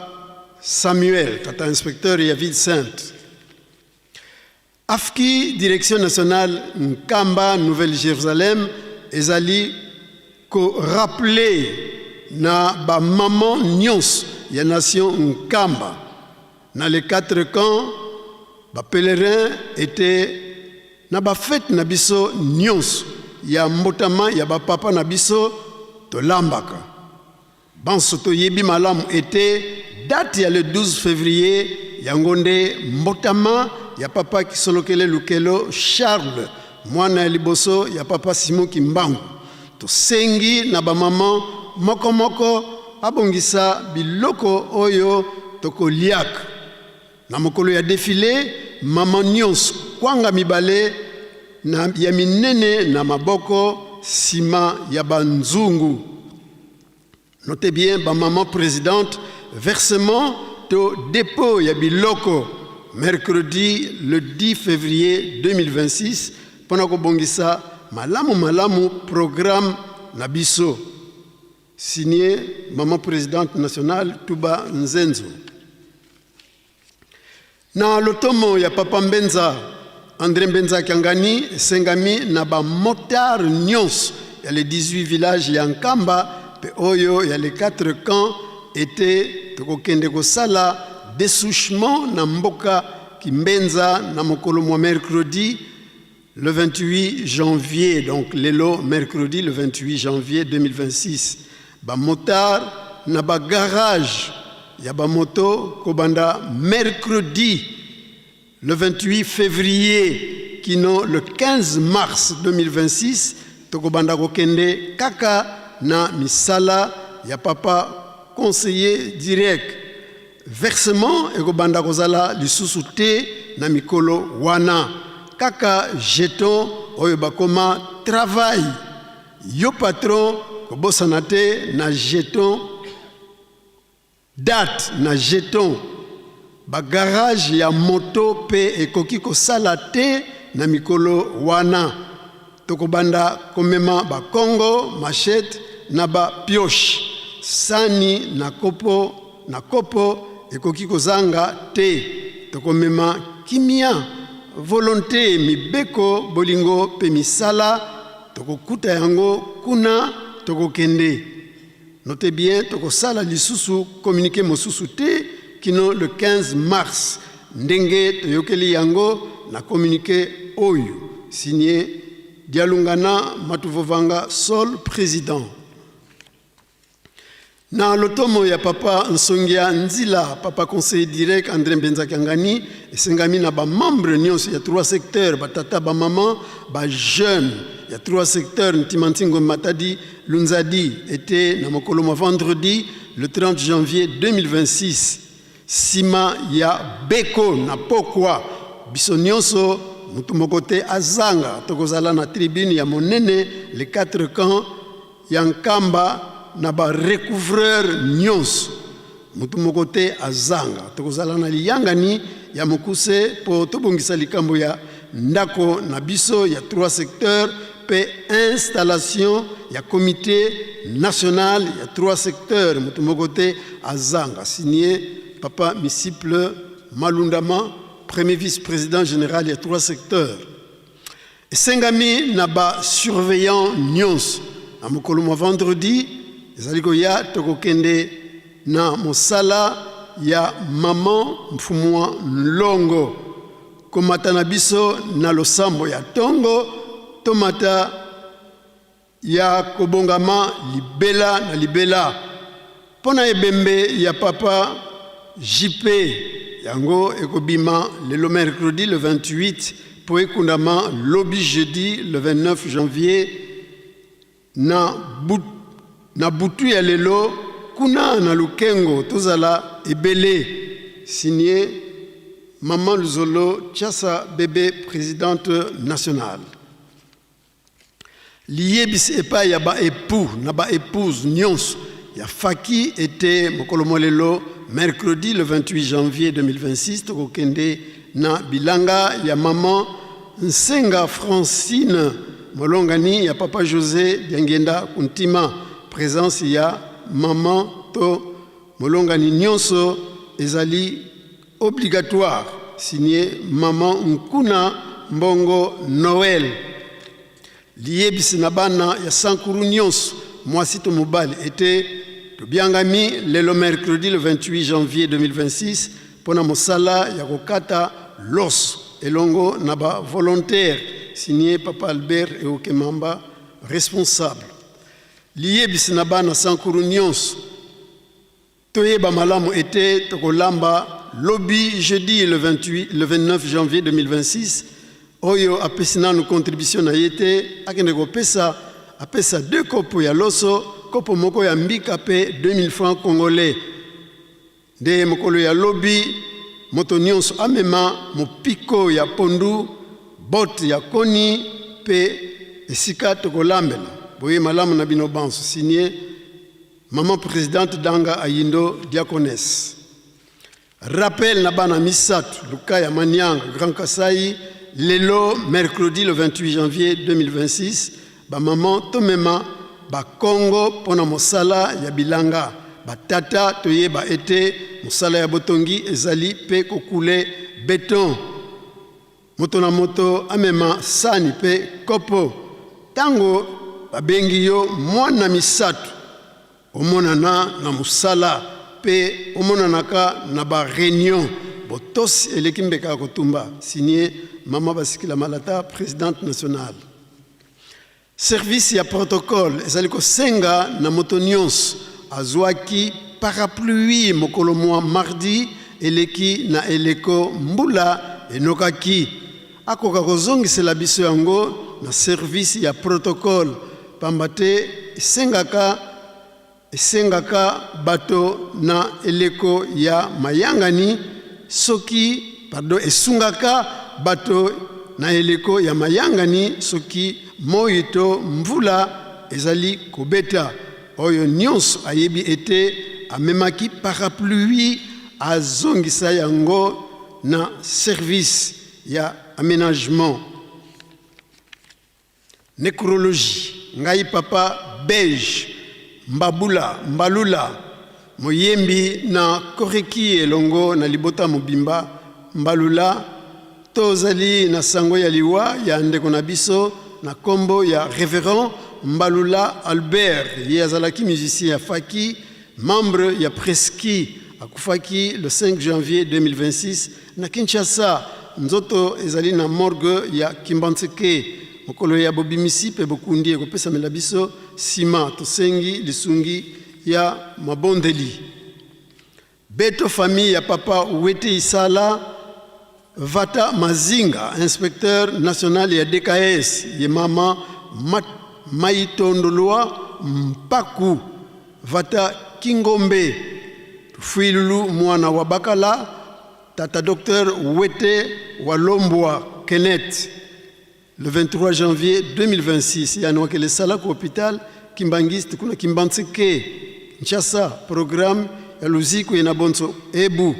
Samuel tata inspecteur ya ville sainte. Afki, direction nationale Nkamba, Nouvelle-Jérusalem, ezali ko rappeler na ba maman nyons ya nation Nkamba. Dans les 4 camps, ba pèlerins étaient na ba fête na biso nyons ya mbotama ya ba papa na biso to lambaka. Banso to yebi malamu était date ya le 12 février ya ngonde mbotama ya papa kisolokele lukelo Charles mwana ya liboso ya papa Simon Kimbangu to sengi na ba mama moko moko abongisa biloko oyo tokoliak na mokolo ya défilé mama nyons kwanga mibale na ya minene na maboko sima ya banzungu. Notez bien ba maman présidente versement to dépôt ya biloko mercredi le 10 février 2026 pona ko bongisa malamu programme nabiso signé maman présidente nationale Tuba Nzenzo. Na lotomo ya papa Mbenza André Mbenza Kiangani sengami na ba motar nyons ya les 18 villages ya Nkamba pe oyo ya les 4 camps était tokokende ko sala dessouchement na mboka Kimbenza na mokolo mwa mercredi le 28 janvier, donc lelo mercredi le 28 janvier 2026. Ba motar na ba garage ya ba moto kobanda mercredi le 28 février kino le 15 mars 2026 tokobanda kokende kaka na misala ya papa conseiller direct. Versement ekobanda kozala lisusu te na mikolo wana kaka jeton oyo bakoma travail yo patron kobosana te na jeton date na jeton ba garage ya moto pe ekoki kosala te na mikolo wana tokobanda komema ba kongo machette na ba pioche sani na kopo ekoki kozanga te tokomema kimia volonté mibeko bolingo pe misala tokokuta yango kuna tokokende. Notez bien tokosala lisusu communiqué mosusu te kino le 15 mars ndenge toyokeli yango na communiqué oyo signé Dialungana Matuvovanga Sol président. Na lotomo ya papa Nsongia Nzila, papa conseiller direct André Mbenza Kangani, esengami na ba membre nyonso ya 3 secteurs, ba tata ba maman, ba jeune ya 3 secteurs Ntimantingo Matadi, Lunzadi était na mokolo vendredi le 30 janvier 2026. Sima ya Beko na Pokwa, biso nyonso mutu mokote azanga tokozala na tribune ya monene les 4 camps ya Nkamba na ba recouvreur nyonso mutu mokote azanga tokozala na liyangani ya mokuse po tobongisa likambo ya ndako na biso ya 3 secteurs pe installation ya comité national ya 3 secteurs mutu mokote azanga signé papa Misciple Malundama premier vice-président général ya 3 secteurs. Esengami na ba surveillant nyonso na mokolo vendredi ezaliko ya tokokende na mosala ya maman Mfumwa Nlongo komata na biso na losambo ya tongo tomata ya kobongama libela na libela pona ebembe ya papa JP yango ekobima le mercredi le 28 po ekundama lobi jeudi le 29 janvier na butu ya lelo kuna na lukengo tozala ebele signé Maman Luzolo Tchassa Bébé présidente nationale. Liebis epa ya ba époux na ba épouse nyonso ya faki était mokolo lelo mercredi le 28 janvier 2026 tokokende na bilanga ya maman Nsenga Francine molongani ya papa José Diangenda Kuntima présence ya maman to molongani nyonso ezali obligatoire signé maman Nkuna Mbongo Noël. Liebisi na bana ya sankuru nyonso mwasi to mobali était tobiangami lelo mercredi le 28 janvier 2026 pona mosala ya kokata los elongo na ba volontaire signé papa Albert Eokemamba responsable. Liebisi na bana sankuru nyonso toyeba malamu était tokolamba lobby jeudi le 29 janvier 2026 oyo apesina nous contribution na yete akende kopesa apesa 2 kopo ya loso kopo moko ya mbika pe 2000 francs congolais de mokolo ya lobby moto nyonso amema mopiko ya pondu bot ya koni pe esika tokolambela boye malamu na bino banso signé maman présidente Danga Ayindo diaconesse. Rappel na bana misatu luka ya Manyang Grand Kasai lelo mercredi le 28 janvier 2026 ba maman tomema ba Congo pona mosala ya bilanga ba tata toyeba ete mosala ya botongi ezali pe kokule béton moto na moto amema sani pe kopo tango babengi yo mwana misatu omonana na musala pe omonanaka na ba réunion botos elekimbeka kotumba signé Mama Basikila Malata, présidente nationale. Service ya protocole ezali kosenga na moto nyonso azwaki parapluie mokolo mwa mardi eleki na eleko mbula enokaki akoka kozongisela biso yango na service ya protocole pamba te esengaka bato na eleko ya mayangani esungaka bato na eleko ya mayangani soki moi to mvula ezali kobeta oyo nyonso ayebi ete amemaki parapluie azongisa yango na service ya aménagement. Nécrologie ngai papa Beige Mbalula moyembi na koreki elongo na libota mobimba Mbalula tozali na sango ya liwa ya ndeko na biso na kombo ya révérend Mbalula Albert ye azalaki musicien ya Faki, membre ya Preski akufaki le 5 janvier 2026 na Kinshasa. Nzoto ezali na morgue ya Kimbantseke mokolo ya bobimisi pe bokundi ekopesamela biso sima tosengi lisungi ya mabondeli. Beto famille ya papa Wete Isala Vata Mazinga, inspecteur national ya DKS, ye mama Maitondolwa Mpaku Vata Kingombe Fuilulu mwana wa Bakala, tata docteur Wete Walombwa Kenneth, le 23 janvier 2026, yanwakele sala ku hôpital Kimbangiste kuna Kimbantseke Nchasa, programme ya luziko yena bonso ebu.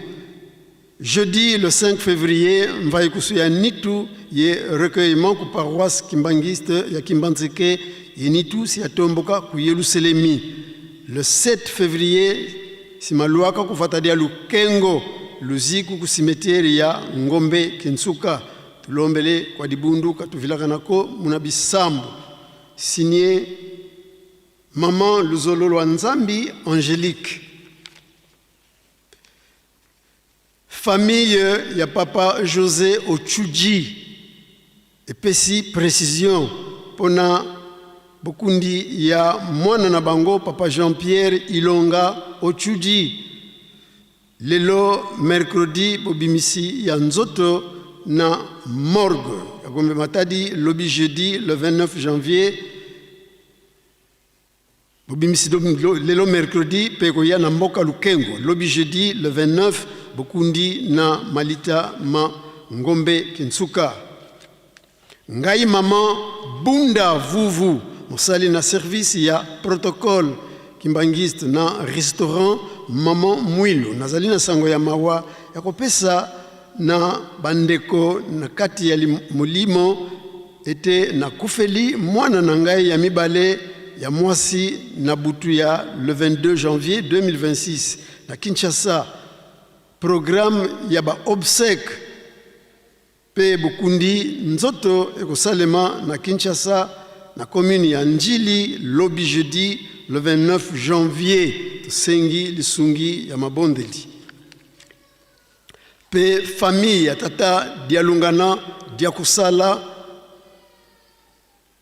Jeudi le 5 février, mvaye kusuya nitu ye recueillement ku paroisse Kimbangiste ya Kimbantseke ye nitu si atomboka ku Yerusalemi. Le 7 février, simaluaka kufatadia Lukengo luziku ku cimetière ya Ngombe Kinsuka tulombele kwa dibundu katuvilaka nako munabisambu. Signé Maman Luzololo Nzambi Angélique. Famille ya papa José Ochuji epesi précision pona bokundi ya mwana na bango papa Jean-Pierre Ilonga Ochuji. Lelo mercredi bobimisi ya nzoto na morgue ya Gombe Matadi lobi jeudi le 29 janvier bobimisi lelo mercredi peko ya na mboka Lukengo lobi jeudi le 29 bokundi na Malita ma Ngombe Kinsuka. Ngai mama Bunda Vuvu mosali na service ya protocole Kimbangiste na restaurant Maman Mwilu nazali na sango ya mawa ya kopesa na bandeko na kati ya mulimo ete na kufeli mwana na ngai ya mibale ya mwasi na butu ya le 22 janvier 2026 na Kinshasa. Programme ya ba obsèque pe bukundi nzoto ekosalema na Kinshasa na commune ya Njili lobi jeudi le 29 janvier sengi lisungi ya mabondeli. Pe famille ya tata Dialungana Diakusala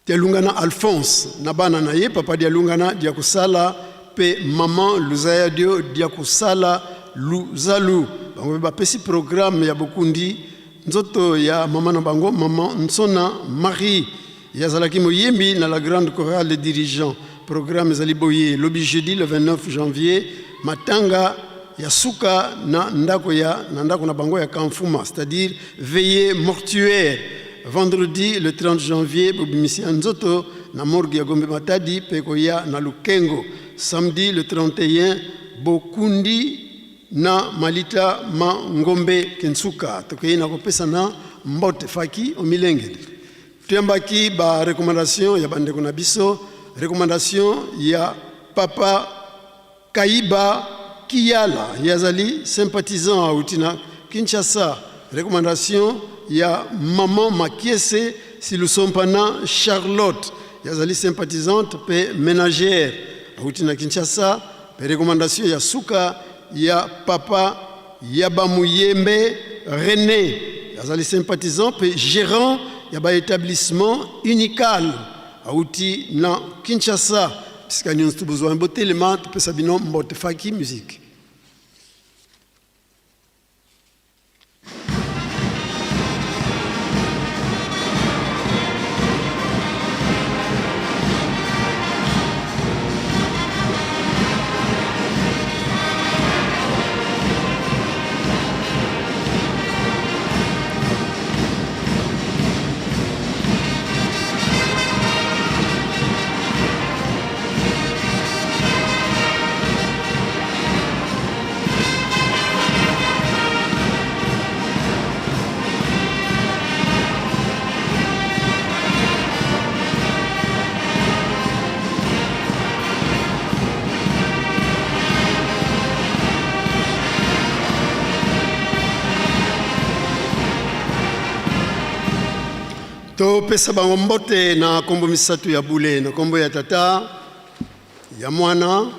Dialungana Alphonse na bana na ye papa Dialungana Diakusala pe maman Luzayadio Diakusala Luzalu bango bapesi programme ya bokundi nzoto ya mama na bango maman Nsona Marie ya zalaki moyembi na la grande chorale des dirigeants. Programme ezali boye lobi jeudi le 29 janvier matanga ya suka na ndako na bango ya Kamfuma, c'est-à-dire veillée mortuaire. Vendredi le 30 janvier bobimisi nzoto na morgue ya Gombe Matadi peko ya na Lukengo. Samedi le 31 bokundi na Malita ma Ngombe Kinsuka tokei na kopesa na mbote Faki omilengeli. Tuyambaki ba recommandation ya bandeko na biso. Recommandation ya papa Kaiba Kiyala yazali sympathisant a utina Kinshasa. Recommandation ya maman Makiese Silusompana Charlotte yazali sympathisante pe ménagère a utina Kinshasa. Pe recommandation ya suka ya papa Yabamuyembe René azali sympathisant pe gérant ya ba établissement unical auti na Kinshasa bisika nyonso tubozwa mbotelema tupesa bino mbote faki musique. Topesa bango mbote na kombo misatu ya bule na kombo ya tata ya mwana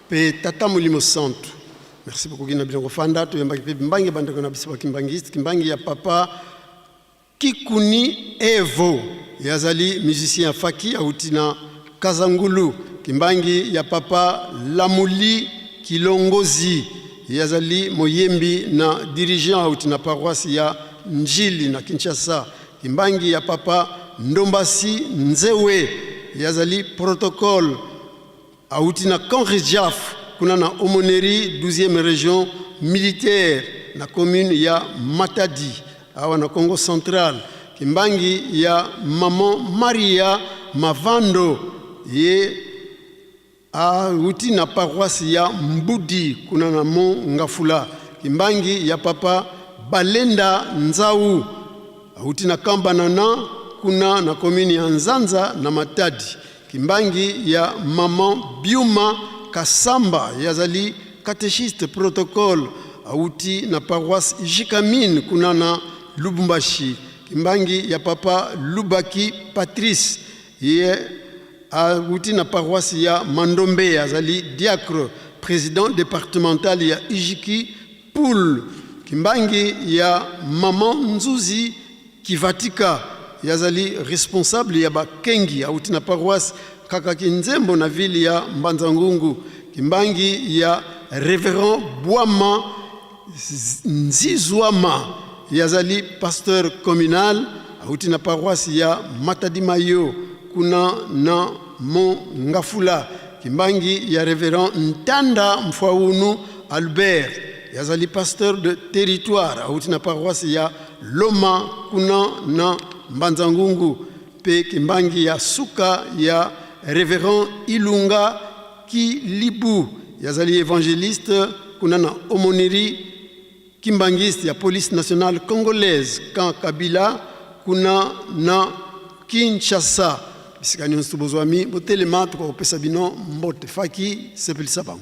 pe tata mulimo santu. Merci beaucoup kina bilongo fanda to yamba kipe mbangi bandako na bisiba kimbangiste kimbangi ya papa Kikuni Evo yazali musicien faki autina Kazangulu kimbangi ya papa Lamuli Kilongozi yazali moyembi na dirigeant autina paroisse ya Njili na Kinshasa. Kimbangi ya papa Ndombasi Nzewe yazali protocole autina Kanrijaf kuna na Omoneri 12e région militaire na commune ya Matadi awa na Congo central. Kimbangi ya maman Maria Mavando ye autina paroisse ya Mbudi kuna na Ngafula. Kimbangi ya papa Balenda Nzau autina Kambanana kuna na komini ya Nzanza na Matadi. Kimbangi ya maman Biuma Kasamba yazali catéchiste protocole auti na paroisse Jikamine kuna na Lubumbashi. Kimbangi ya papa Lubaki Patrice ye auti na paroisse ya Mandombe yazali diacre président départemental ya Ijiki Poul. Kimbangi ya maman Nzuzi Kivatika yazali responsable ya Bakengi auti na paroisse Kakaki Nzembo na ville ya Mbanzangungu. Kimbangi ya révérend Bwama Nzizwama yazali pasteur communal auti na paroisse ya Matadi Mayo kuna na Ngafula. Kimbangi ya révérend Ntanda Mfwaunu Albert yazali pasteur de territoire auti na paroisse ya Loma kuna na Mbanzangungu. Pe kimbangi ya suka ya révérend Ilunga Kilibu yazali évangéliste kuna na Omoneri kimbangiste ya police nationale congolaise Camp Kabila kuna na Kinshasa. Bisika nyonso tubozwami botelema tukopesa bino mbote faki sepelisa bango.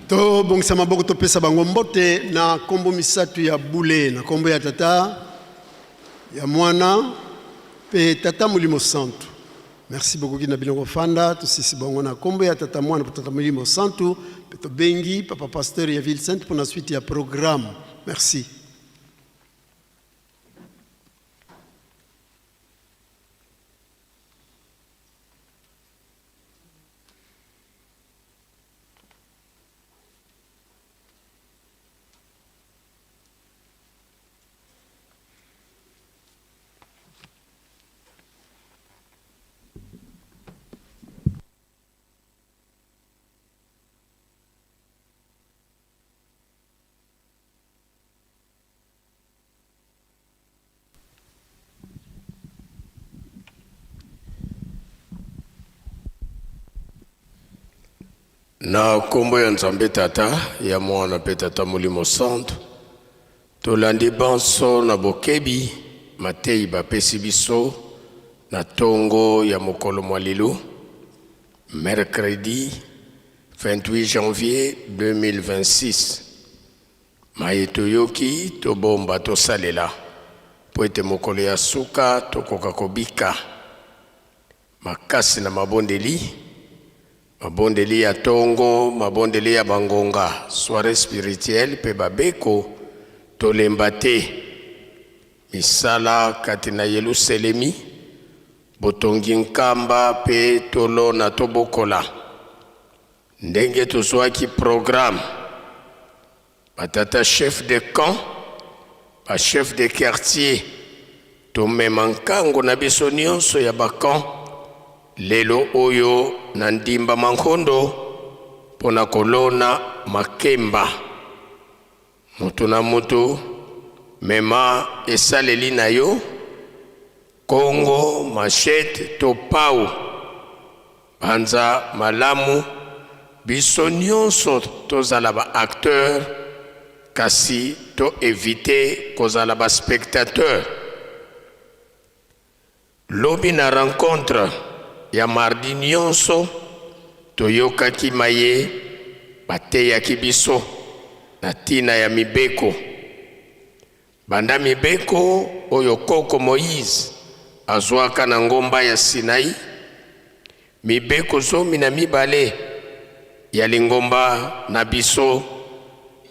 To bongisa maboko topesa bango mbote na kombo misatu ya bule na kombo ya tata ya mwana pe tata mulimo santu. Merci beaucoup kina bilongo fanda to sisi bango na kombo ya tata mwana pe tata mulimo santu pe to bengi papa pasteur ya ville sainte pour la suite ya programme. Merci. Na kombo ya Nzambe Tata ya Mwana pe Tata Molimo Santo tolandi banso na bokebi Matei bapesi biso na tongo ya mokolo mwa lelo mercredi 28 janvier 2026 maetoyoki tobomba tosalela po ete mokolo ya suka tokoka kobika makasi na mabondeli ya tongo, mabondeli ya bangonga, soirée spirituelle pe babeko tolemba te misala kati na Yelusalemi botongi nkamba pe tolona tobokola ndenge tozwaki programme batata chef de camp ba chef de quartier tomema nkango na biso nyonso ya bakamp lelo oyo na ndimba mankondo pona kolona makemba mutu na mutu mema esaleli na yo kongo machete to pau banza malamu biso nyonso tozala ba acteur kasi to éviter kozala ba spectateur lobi na rencontre ya mardi nyonso toyokaki maye bateyaki biso na tina ya mibeko banda mibeko oyo koko Moïse azwaka na ngomba ya Sinai mibeko 12 ya lingomba na biso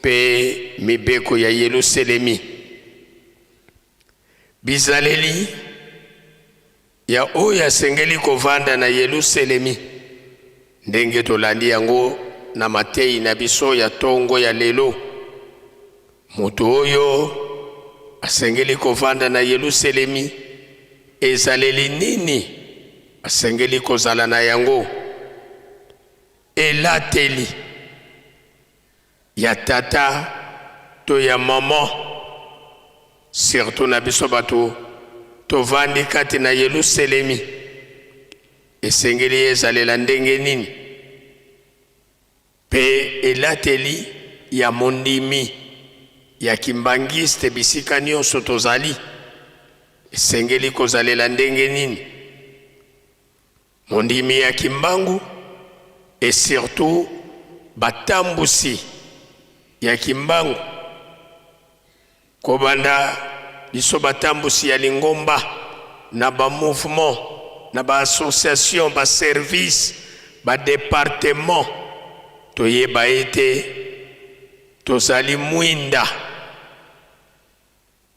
pe mibeko ya Yelusalemi bizaleli ya oyo asengeli kovanda na Yelusalemi ndenge tolandi yango na Matei na biso ya tongo ya lelo mutu oyo asengeli kovanda na Yelusalemi ezaleli nini asengeli kozala na yango elateli ya tata to ya mama surtout na biso bato tovandi kati na Yelusalemi esengeli ezalela ndenge nini pe elateli ya mondimi ya kimbangiste bisika nyonso tozali esengeli kozalela ndenge nini mondimi ya kimbangu et surtout batambusi ya kimbangu kobanda biso batambusi ya lingomba na ba mouvement na ba association ba service ba département toyeba ete tozali mwinda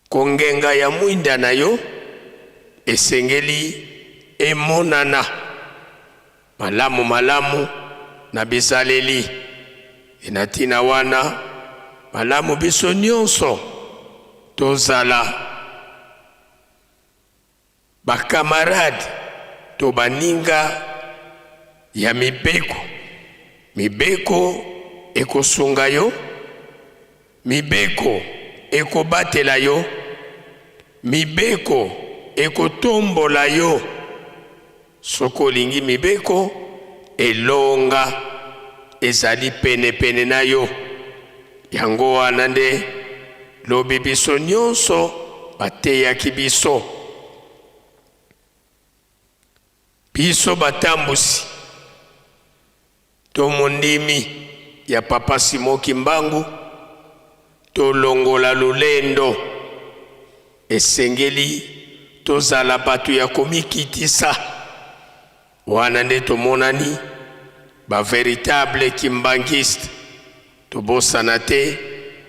kongenga ya mwinda na yo esengeli emonana malamu na bizaleli enatina wana malamu biso nyonso tozala bakamarade to baninga ya mibeko ekosunga yo mibeko ekobatela yo mibeko ekotombola yo soko lingi mibeko elonga ezali pene na yo yango wana nde lobi biso nyonso bateyaki biso batambusi to mondimi ya papa Simoki Mbangu tolongola lulendo esengeli tozala bato ya komikitisa wana nde tomonani ba véritable kimbangiste tobosana te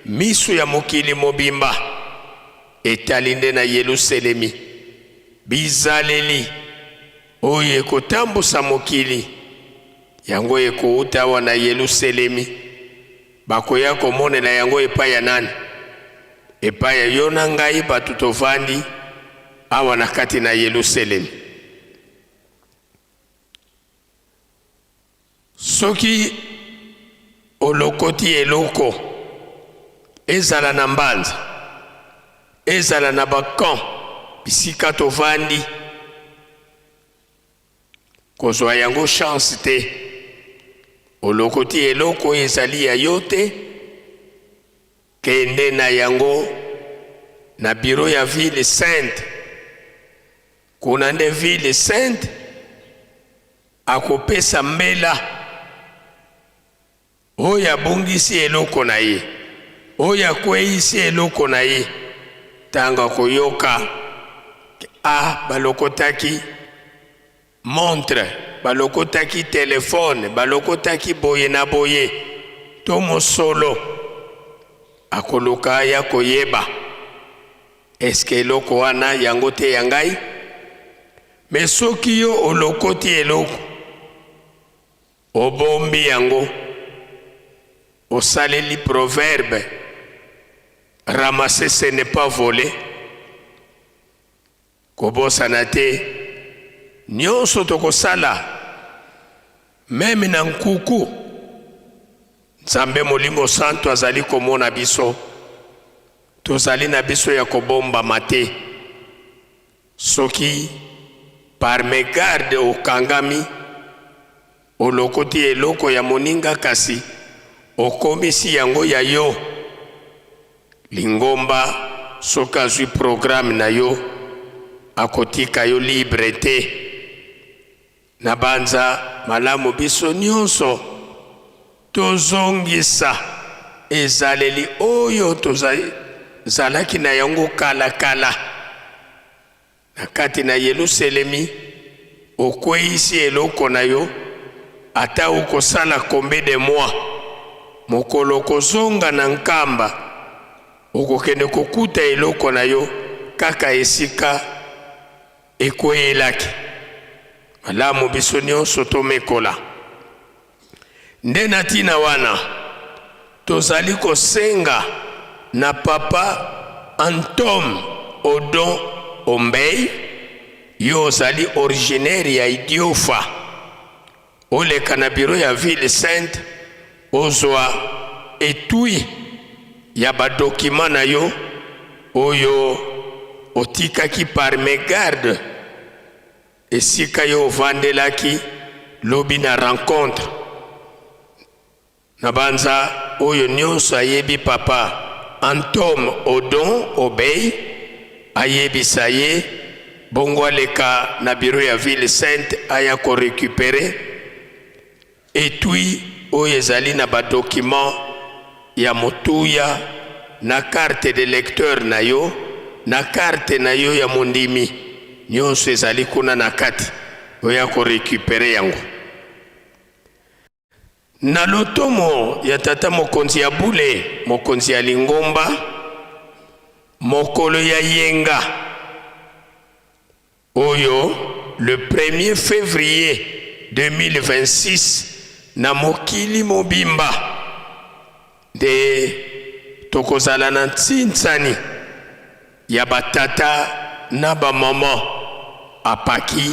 misu ya mokili mobimba etali nde na Yelusalemi bizaleli oyo ekotambusa mokili yango ekouta wana Yelusalemi bakoya komonela yango epai ya nani epai ya yo na ngai bato tovandi awa na kati na Yelusalemi soki olokoti eloko ezala na mbanza ezala na bakamp bisika tovandi kozwa yango chance te olokoti eloko ezali ya yo te, kende na yango na biro ya ville sainte. Kuna nde ville sainte akopesa mbela oyo abongisi eloko na ye, oyo akweyisi eloko na ye. Tanga koyoka balokotaki montre, balokotaki telefone, balokotaki boye na boye, to mosolo akoluka ya koyeba eske eloko wana yango te ya ngai. Me soki yo olokoti eloko, obombi yango, osaleli proverbe, ramasser ce n'est pas voler, kobosana te. Nyonso tokosala meme na nkuku, Nzambe Molimo Santo azali komona biso, tozali na biso ya kobomba mate. Soki par mégarde okangami, olokoti eloko ya moninga kasi okomisi yango ya yo, lingomba soki azwi programme na yo akotika yo libre te. Na banza malamu biso nyonso tozongisa ezaleli oyo tozalaki na yango kala kala. Na kati na Yerusalemi okweyisi eloko na yo, ata ukosala combien de mois, mokolo kozonga na nkamba okokende kokuta eloko na yo kaka esika ekweyelaki. Malamu biso nyonso tomekola. Nde na tina wana tozali kosenga na papa Antom Odon Ombey, yo ozali originaire ya Idiofa, oleka na biro ya ville sainte, ozwa etui ya badokima na yo oyo otikaki par mégarde esika yo vandelaki lobi na rencontre. Na banza oyo nyonso ayebi papa Antom Odon Obey, ayebisa ye bongo aleka na biro ya ville sainte aya ko récupérer etui oyo ezali na badocument ya motuya, na carte de lecteur na yo, na carte na yo ya mondimi, nyonso ezali kuna na kati oya ko récupérer yango. Na lotomo ya tata mokonzi ya Bule, mokonzi ya Lingomba, mokolo ya yenga oyo le 1er février 2026 na mokili mobimba de tokozala na ntsinsani ya batata na ba maman apaki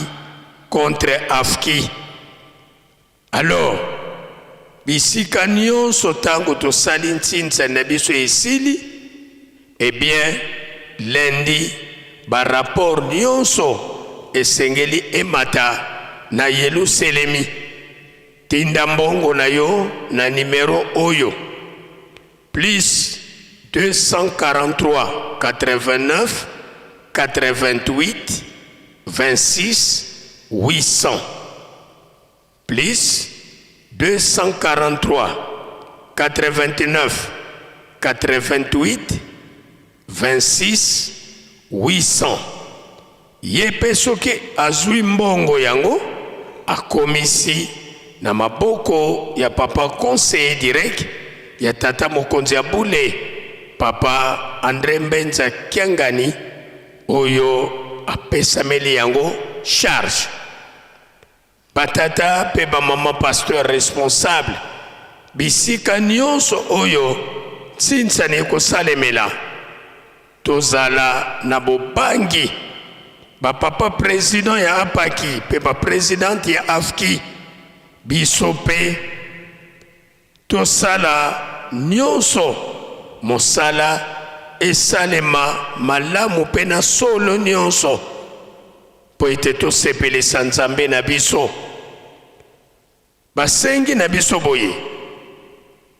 contre afki. Alors bisika nyonso tango tosali ntsinsani na biso esili, eh bien lundi ba rapport nyonso esengeli emata na Yerusalemi. Tinda mbongo na yo na numero oyo plus 243 89 88 26 800 plus 243 89 88 26 800. Yepe soke azui mbongo yango akomisi na maboko ya papa conseiller direct ya tata mokonzi ya Bule, papa André Mbenza Kiangani, oyo apesameli yango charge. Patata pe ba mama pasteur responsable bisika nyonso oyo tsinsani ekosalemela, tozala na bobangi ba papa président ya apaki pe ba présidente ya afki, biso pe tosala nyonso mosala esalema malamu pe na solo nyonso po ete tosepelisa Nzambe na biso. basengi na biso boye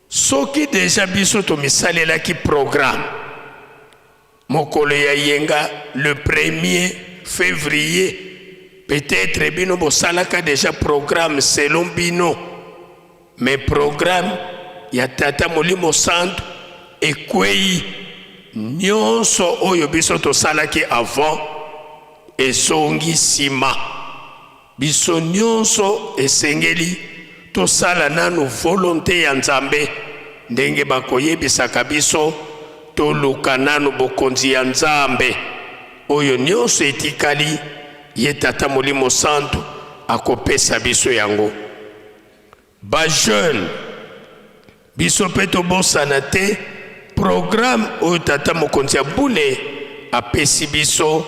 soki deja biso tomisalelaki programme mokolo ya yenga le 1er février peut-être bino bosalaka déjà programme selon bino mais programme ya tata molimo santo ekwei nyonso oyo biso tosalaki avant ezongi nsima biso nyonso esengeli tosala nanu volonté ya nzambe ndenge bakoyebisaka biso toluka nanu bokonzi ya nzambe oyo nyonso etikali ye tata molimo santo akopesa biso yango bajeune biso mpe tobosana te programme oyo tata mokonzi ya bule apesi biso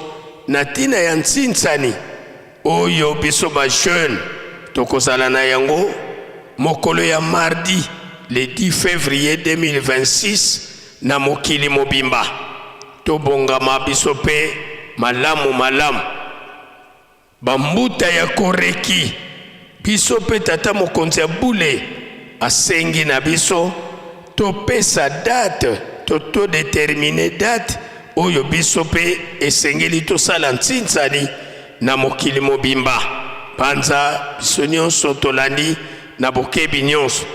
na ntina ya ntsintsani oyo biso bajeune tokozala na yango mokolo ya mardi le 10 février 2026 na mokili mobimba tobongama biso mpe malamu bambuta ya koreki biso mpe tata mokonzi ya bule asengi na biso topesa date todétermine date oyo biso mpe esengeli tosala ntsintsani na mokili mobimba panza biso nyonso tolandi na bokebi nyonso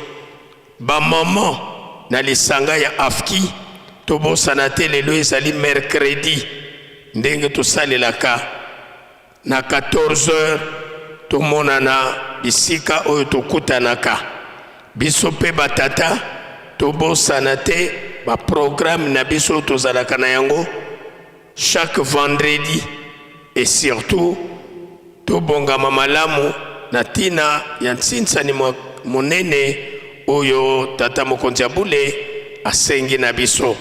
bamama na lisanga ya afki tobosana te lelo ezali mercredi ndenge tosalelaka na 14h tomonana bisika oyo tokutanaka biso mpe batata tobosana te baprogramme na biso tozalaka na yango chaque vendredi et surtout tobongama malamu na ntina ya ntsintsani monene oyo tata mokonzi ya bule asengi na biso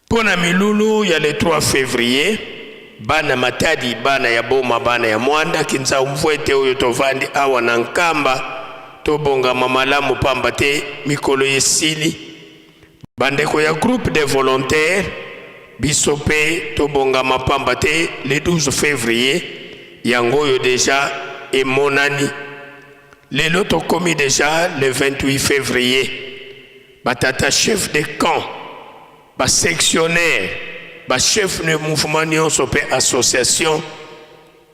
pona milulu ya le 3 février bana matadi bana ya boma bana ya mwanda kinza umvwete oyo tovandi awa na nkamba tobongama malamu pamba te mikolo yesili bandeko ya groupe de volontaires biso mpe tobongama pamba te le 12 février yango oyo deja emonani lelo tokomi deja le 28 février batata chef de camp basectionnaire bachef de mouvement nyonso mpe association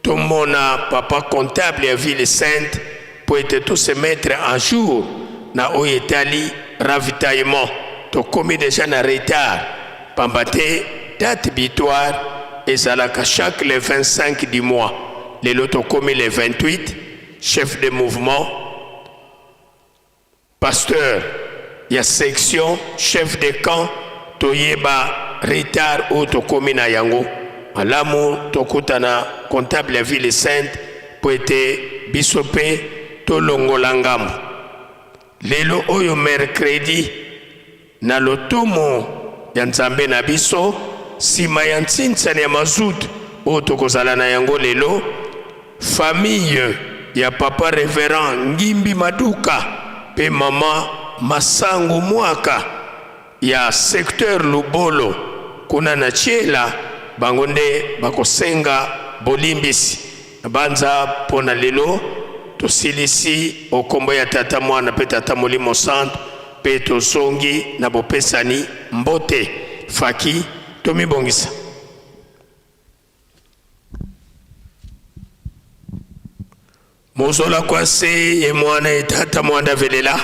tomona papa comptable ya ville sainte po ete tose mettre en jour na oyo etali ravitaillement tokomi deja na retard pamba te date butoir ezalaka chaque le 25 du mois lelo tokomi le 28 chef de mouvement pasteur ya section chef de camp toyeba retard oyo tokomi na yango malamu tokutana comptable ya ville sainte po ete biso mpe tolongola ngambo lelo oyo mercredi na lotomo ya nzambe na biso nsima ya ntsintsani ya mazutu oyo tokozala na yango lelo famille ya papa révérend ngimbi maduka mpe mama masango mwaka ya secteur lubolo kuna na chiela bango nde bakosenga bolimbisi banza pona lelo tosilisi okombo ya tata mwana mpe tata molimo santo mpe tozongi na bopesani mbote faki tomibongisa mozola kwase ye mwana etata mwanda velela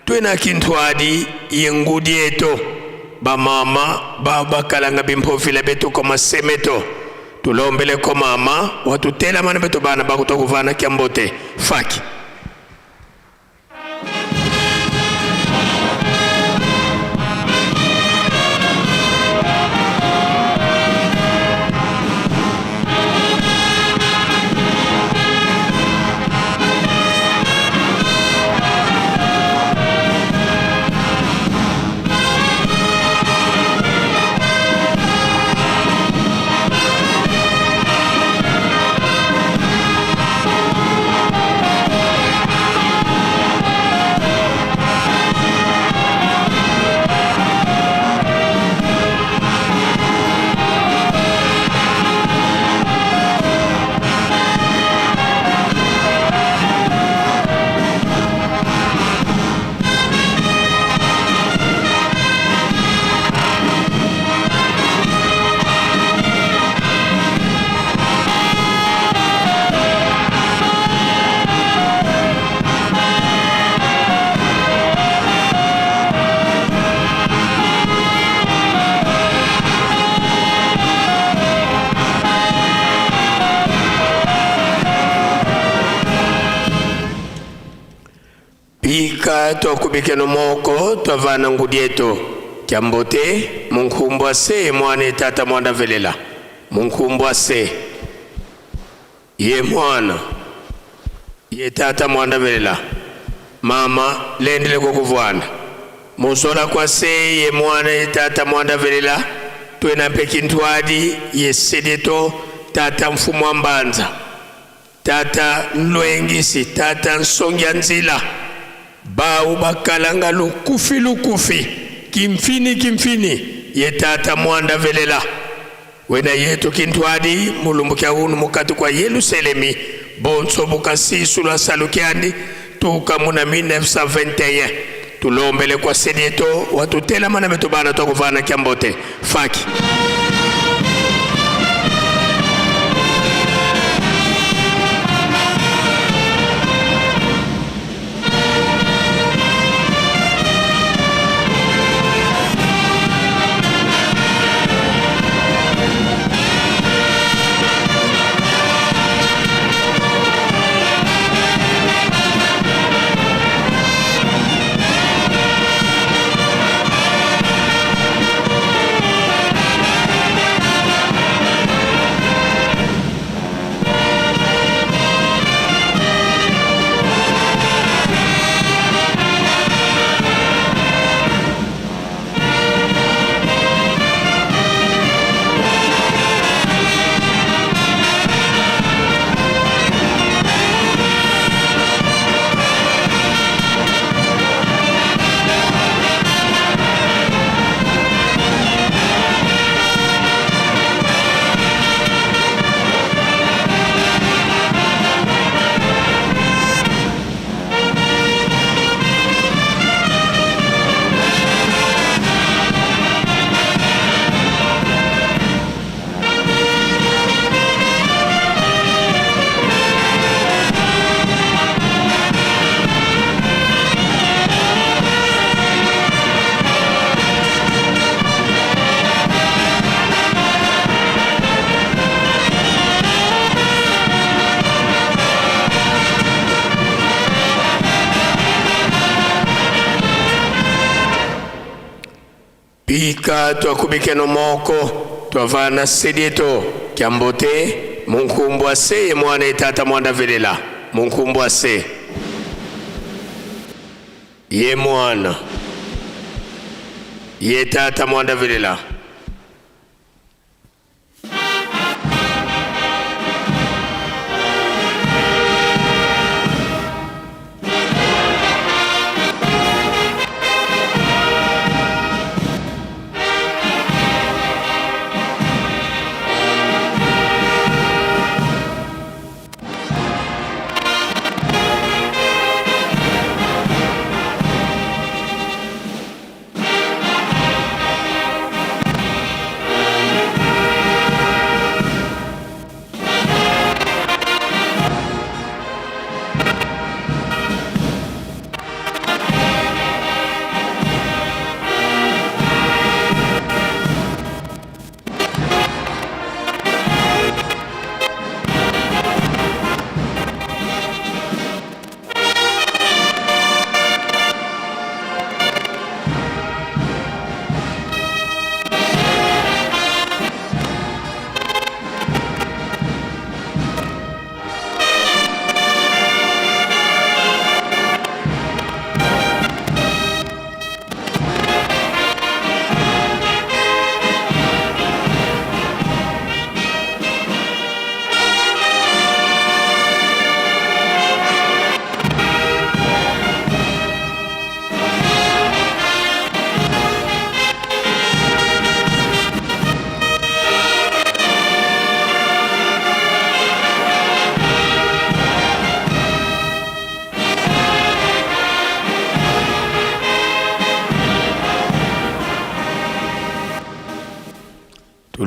twena kintwadi yengudi eto bamama bakalanga bimpofila betu koma semeto tulombele ko mama watutela mana betu bana bakutokuvana kyambote faki Pika twakubike no moko twavana ngudieto kyambote munkumbwa se mwana tata mwanda velela munkumbwa se ye mwana ye tata mwanda velela mama lendele kukuvwana musola kwa se ye mwana ye tata mwanda velela twena pekintwadi ye sedeto tata mfumu wa mbanza tata nlwengisi tata nsongya nzila bau bakalanga lukufi kimfini ye tata mwanda velela wena yetu kintwadi mulumbukia unu mukatu kwa Yerusalemi bonso bukasisu la salukiandi tuka muna 1921 tulombele kwa sedeto watutela mana metubana tokuvana kyambote faki Pika twakubike no moko twavana sedeto kyambote munkumbwa se mwana tata mwanda velela munkumbwa se ye mwana ye tata mwanda velela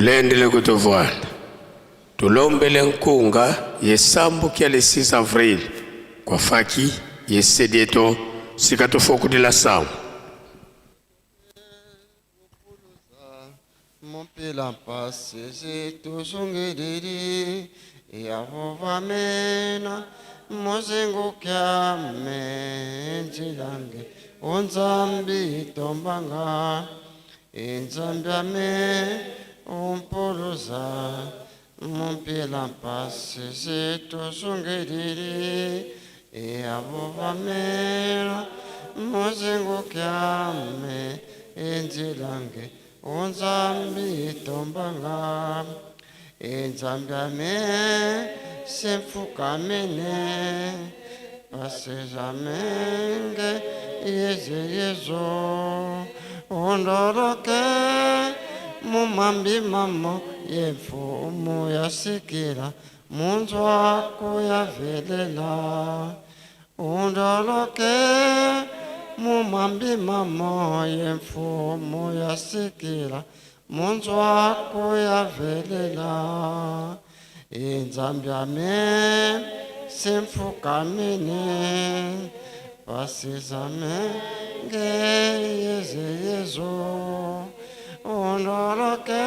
tulendele kutovwana tulombele nkunga yesambu kya le 6 avril kwa faki yesedeto sikatofokudila samu Mon père la passe, c'est toujours guéri, et avant mena, muzingu kyame njilange unzambi tombanga inzambyame umpuluza mumpila mpasi situsungelili iyavuvamela muzingu kyame inzilange unzambi tombanga inzambyame simfukamene pasizamenge yezo undoroke mumambi mamo yemfumu yasikila munzwa kuyavelela undoroke mumambi mamo yemfumu yasikila munzwa kuyavelela inzambyame simfukamene pasizamenge yezo undoroke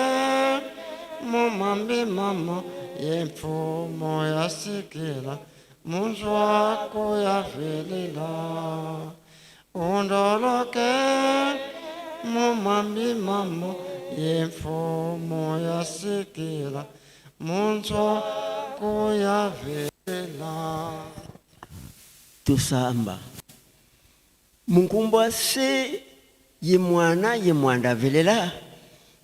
mumambi mamo yemfumo yasikila munzwa kuyavelela undoroke mumambi mamo yemfumo yasikila munzwa kuyavelela. Tusamba munkumbwa se ye mwana velela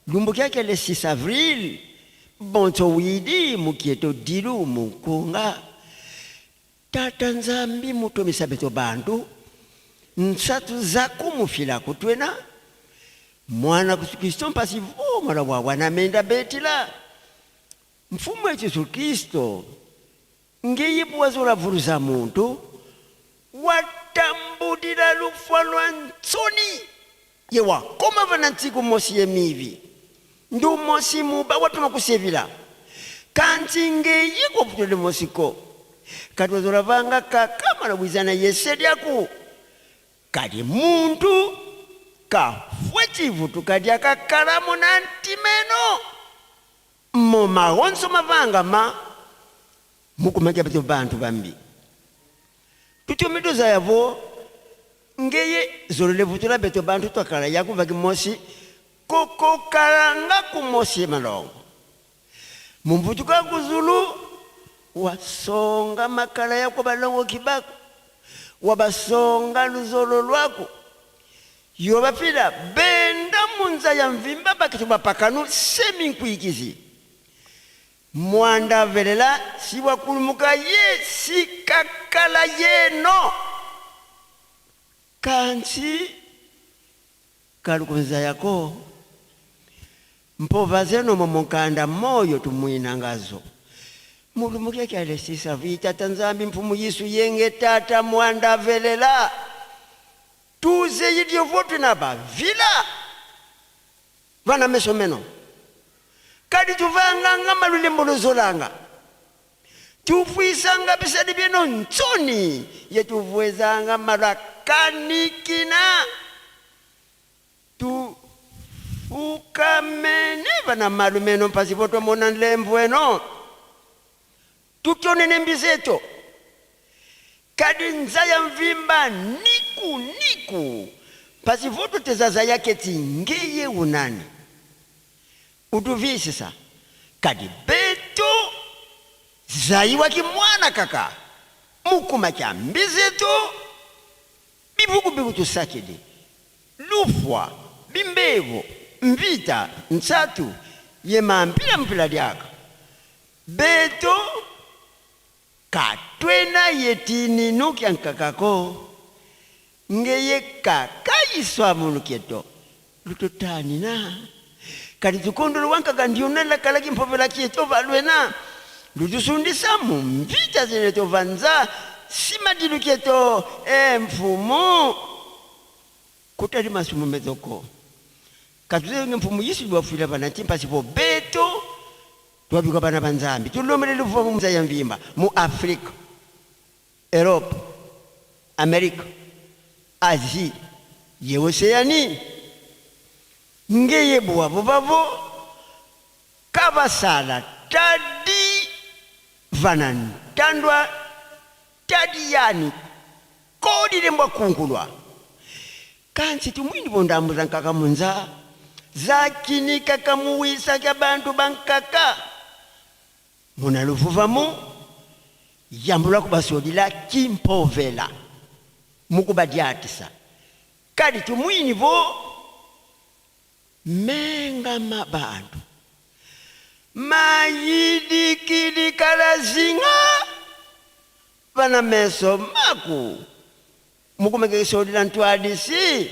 lumbu kyake le 6 avril bonto widi mukieto dilu mukunga tata nzambi mutomisa beto bantu nsatu zaku mufila kutwena mwana Kristo mpasi mwana wawa na menda betila mfumu wa Yesu Kristo ngeyipu wazora vuruza muntu watambudila lufwa lwa ntsoni ye wakoma vana ntsiku mosi yemivi ndu mosi muba watuma kusevila kanti ngeyiko putole mosiko kati wazora vanga kakama na wizana yesedi yaku kati muntu kafwechivu tukati akakalamo na ntimeno moma wonso mavanga ma mukumeka beto bantu bambi tutumidoza yavo ngeye zolole vutula beto bantu twakala yakuva kimosi kokokalanga kumosi malongo mumvutuka kuzulu wasonga makala yako balongo kibako wabasonga luzolo lwako yobapila benda munza ya mvimba bakituba pakanu semi nkwikizi mwanda velela siwa kulumuka ye sikakala yeno kansi kalukunza yako mpova zeno momokanda moyo tumuina ngazo mulumuke kyale sisa vita tanzambi mfumu Yesu yenge tata mwanda velela tuze yidio votu naba vila vana mesomeno kadi tuvanga ngama lule mbulozolanga tufuisanga bisadi bieno ntsoni yetuvuezanga malakanikina tufukamene vana malumeno mpasi voto mona nlembweno tukyonene mbizeto kadi nzaya mvimba niku pasi voto tezaza yake tingeye unani utuvisisa kadi beto zaiwa kimwana kaka mukuma kya mbizeto bibuku tusakide lufwa bimbevo mvita nsatu yema mpila lyaka beto katwena yetini nukya nkakako ngeye kakayiswa mulukyeto lutotani na kati tukondolo wankaka ndionela kalaki mpopela kieto valwena lutusundisa mumvita zineto vanza sima dilukyeto mfumu kutali masumu mezoko katuzenge mfumu Yesu liwafila vana timpasipo beto tuwabika bana banzambi tulomele lufuwa mumza ya mvimba mu Afrika Europe Amerika Asia ye Oceani ngeye buwavo bavo kabasala tadi vanantandwa tadi yani kodi lembwa kunkulwa kansi tumwini bondambuza nkaka munza zakini kaka muwisa kya bantu bankaka munaluvuvamu yambulwa kubasodila kimpovela mukubadyatisa kadi tumwini bo menga mabantu mayidikili kalazinga bana meso maku mukumekesodila ntwadisi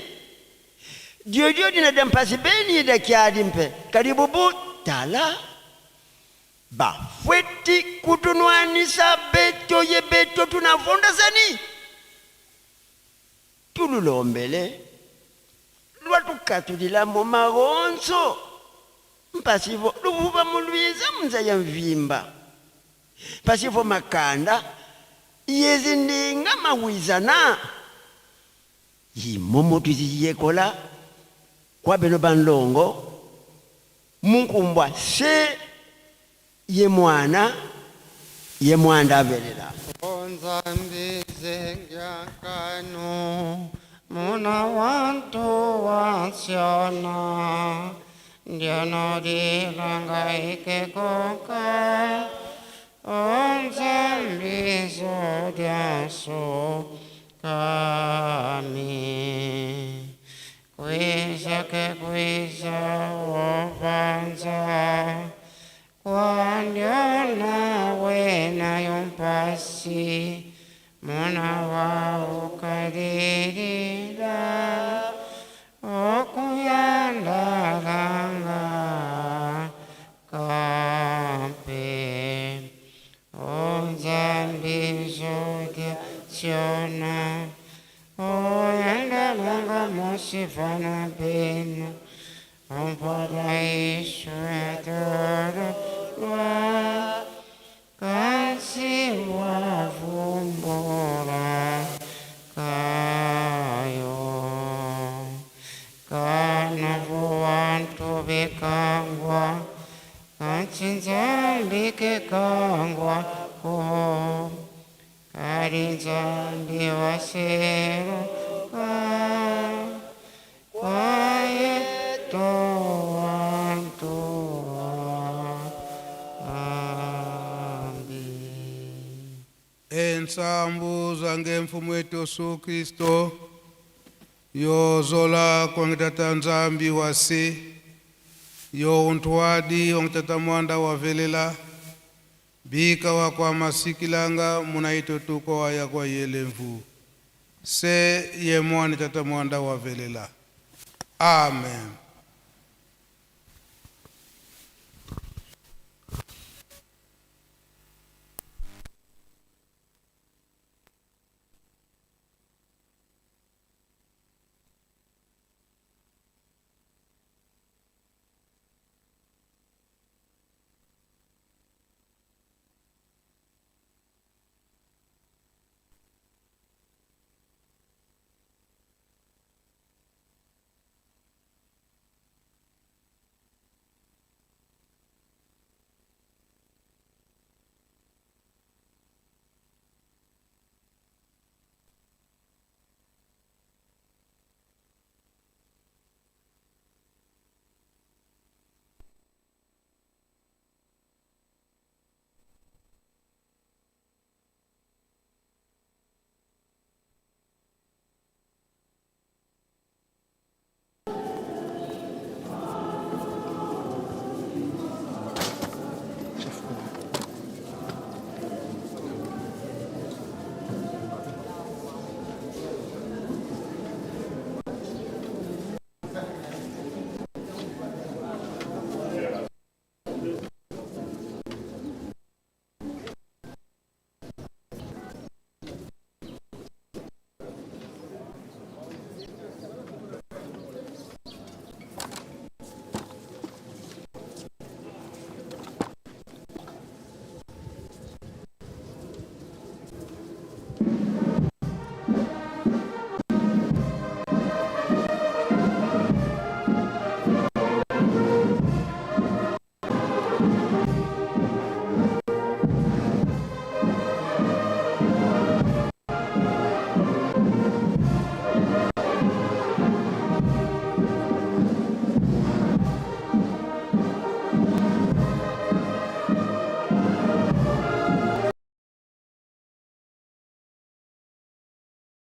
dio dina dampasi beni da kiadi mpe karibubu tala bafweti kutunwanisa beto ye beto tunavonda zani tululombele lwatukatulila mu magonzo mpasivo luvuva mulwiza mza ya mvimba pasivo makanda yezi ndinga mawizana yimomo tuziyekola kwa beno banlongo munkumbwa se ye mwana ye mwanda abelela onzambize ngyakano muna wantu wasiona ndiano dilanga ikekoka onzambizo diaso kami Kwisa ke kwisa wapanza Kwandiona wena yumpasi Muna wa ukadirida Okuyanda ganga Kampe Onzambi zodia siona Oyanda langa musifana bena Un paraíso adoro Wa Kansi wavumbora Kayo Kana vuantu bikangwa Kanchinzambi kikangwa Kuho Karinzambi wasero Kwayeto wantua Ambi Ensambu zange mfumu wetu Yesu Kristo yozola kwangitata nzambi wasi yo untwadi ongitata mwanda wavelela bika wa kwa masikilanga munaito tuko waya kwa yelemvu se ye mwani tata mwanda wavelela. Amen.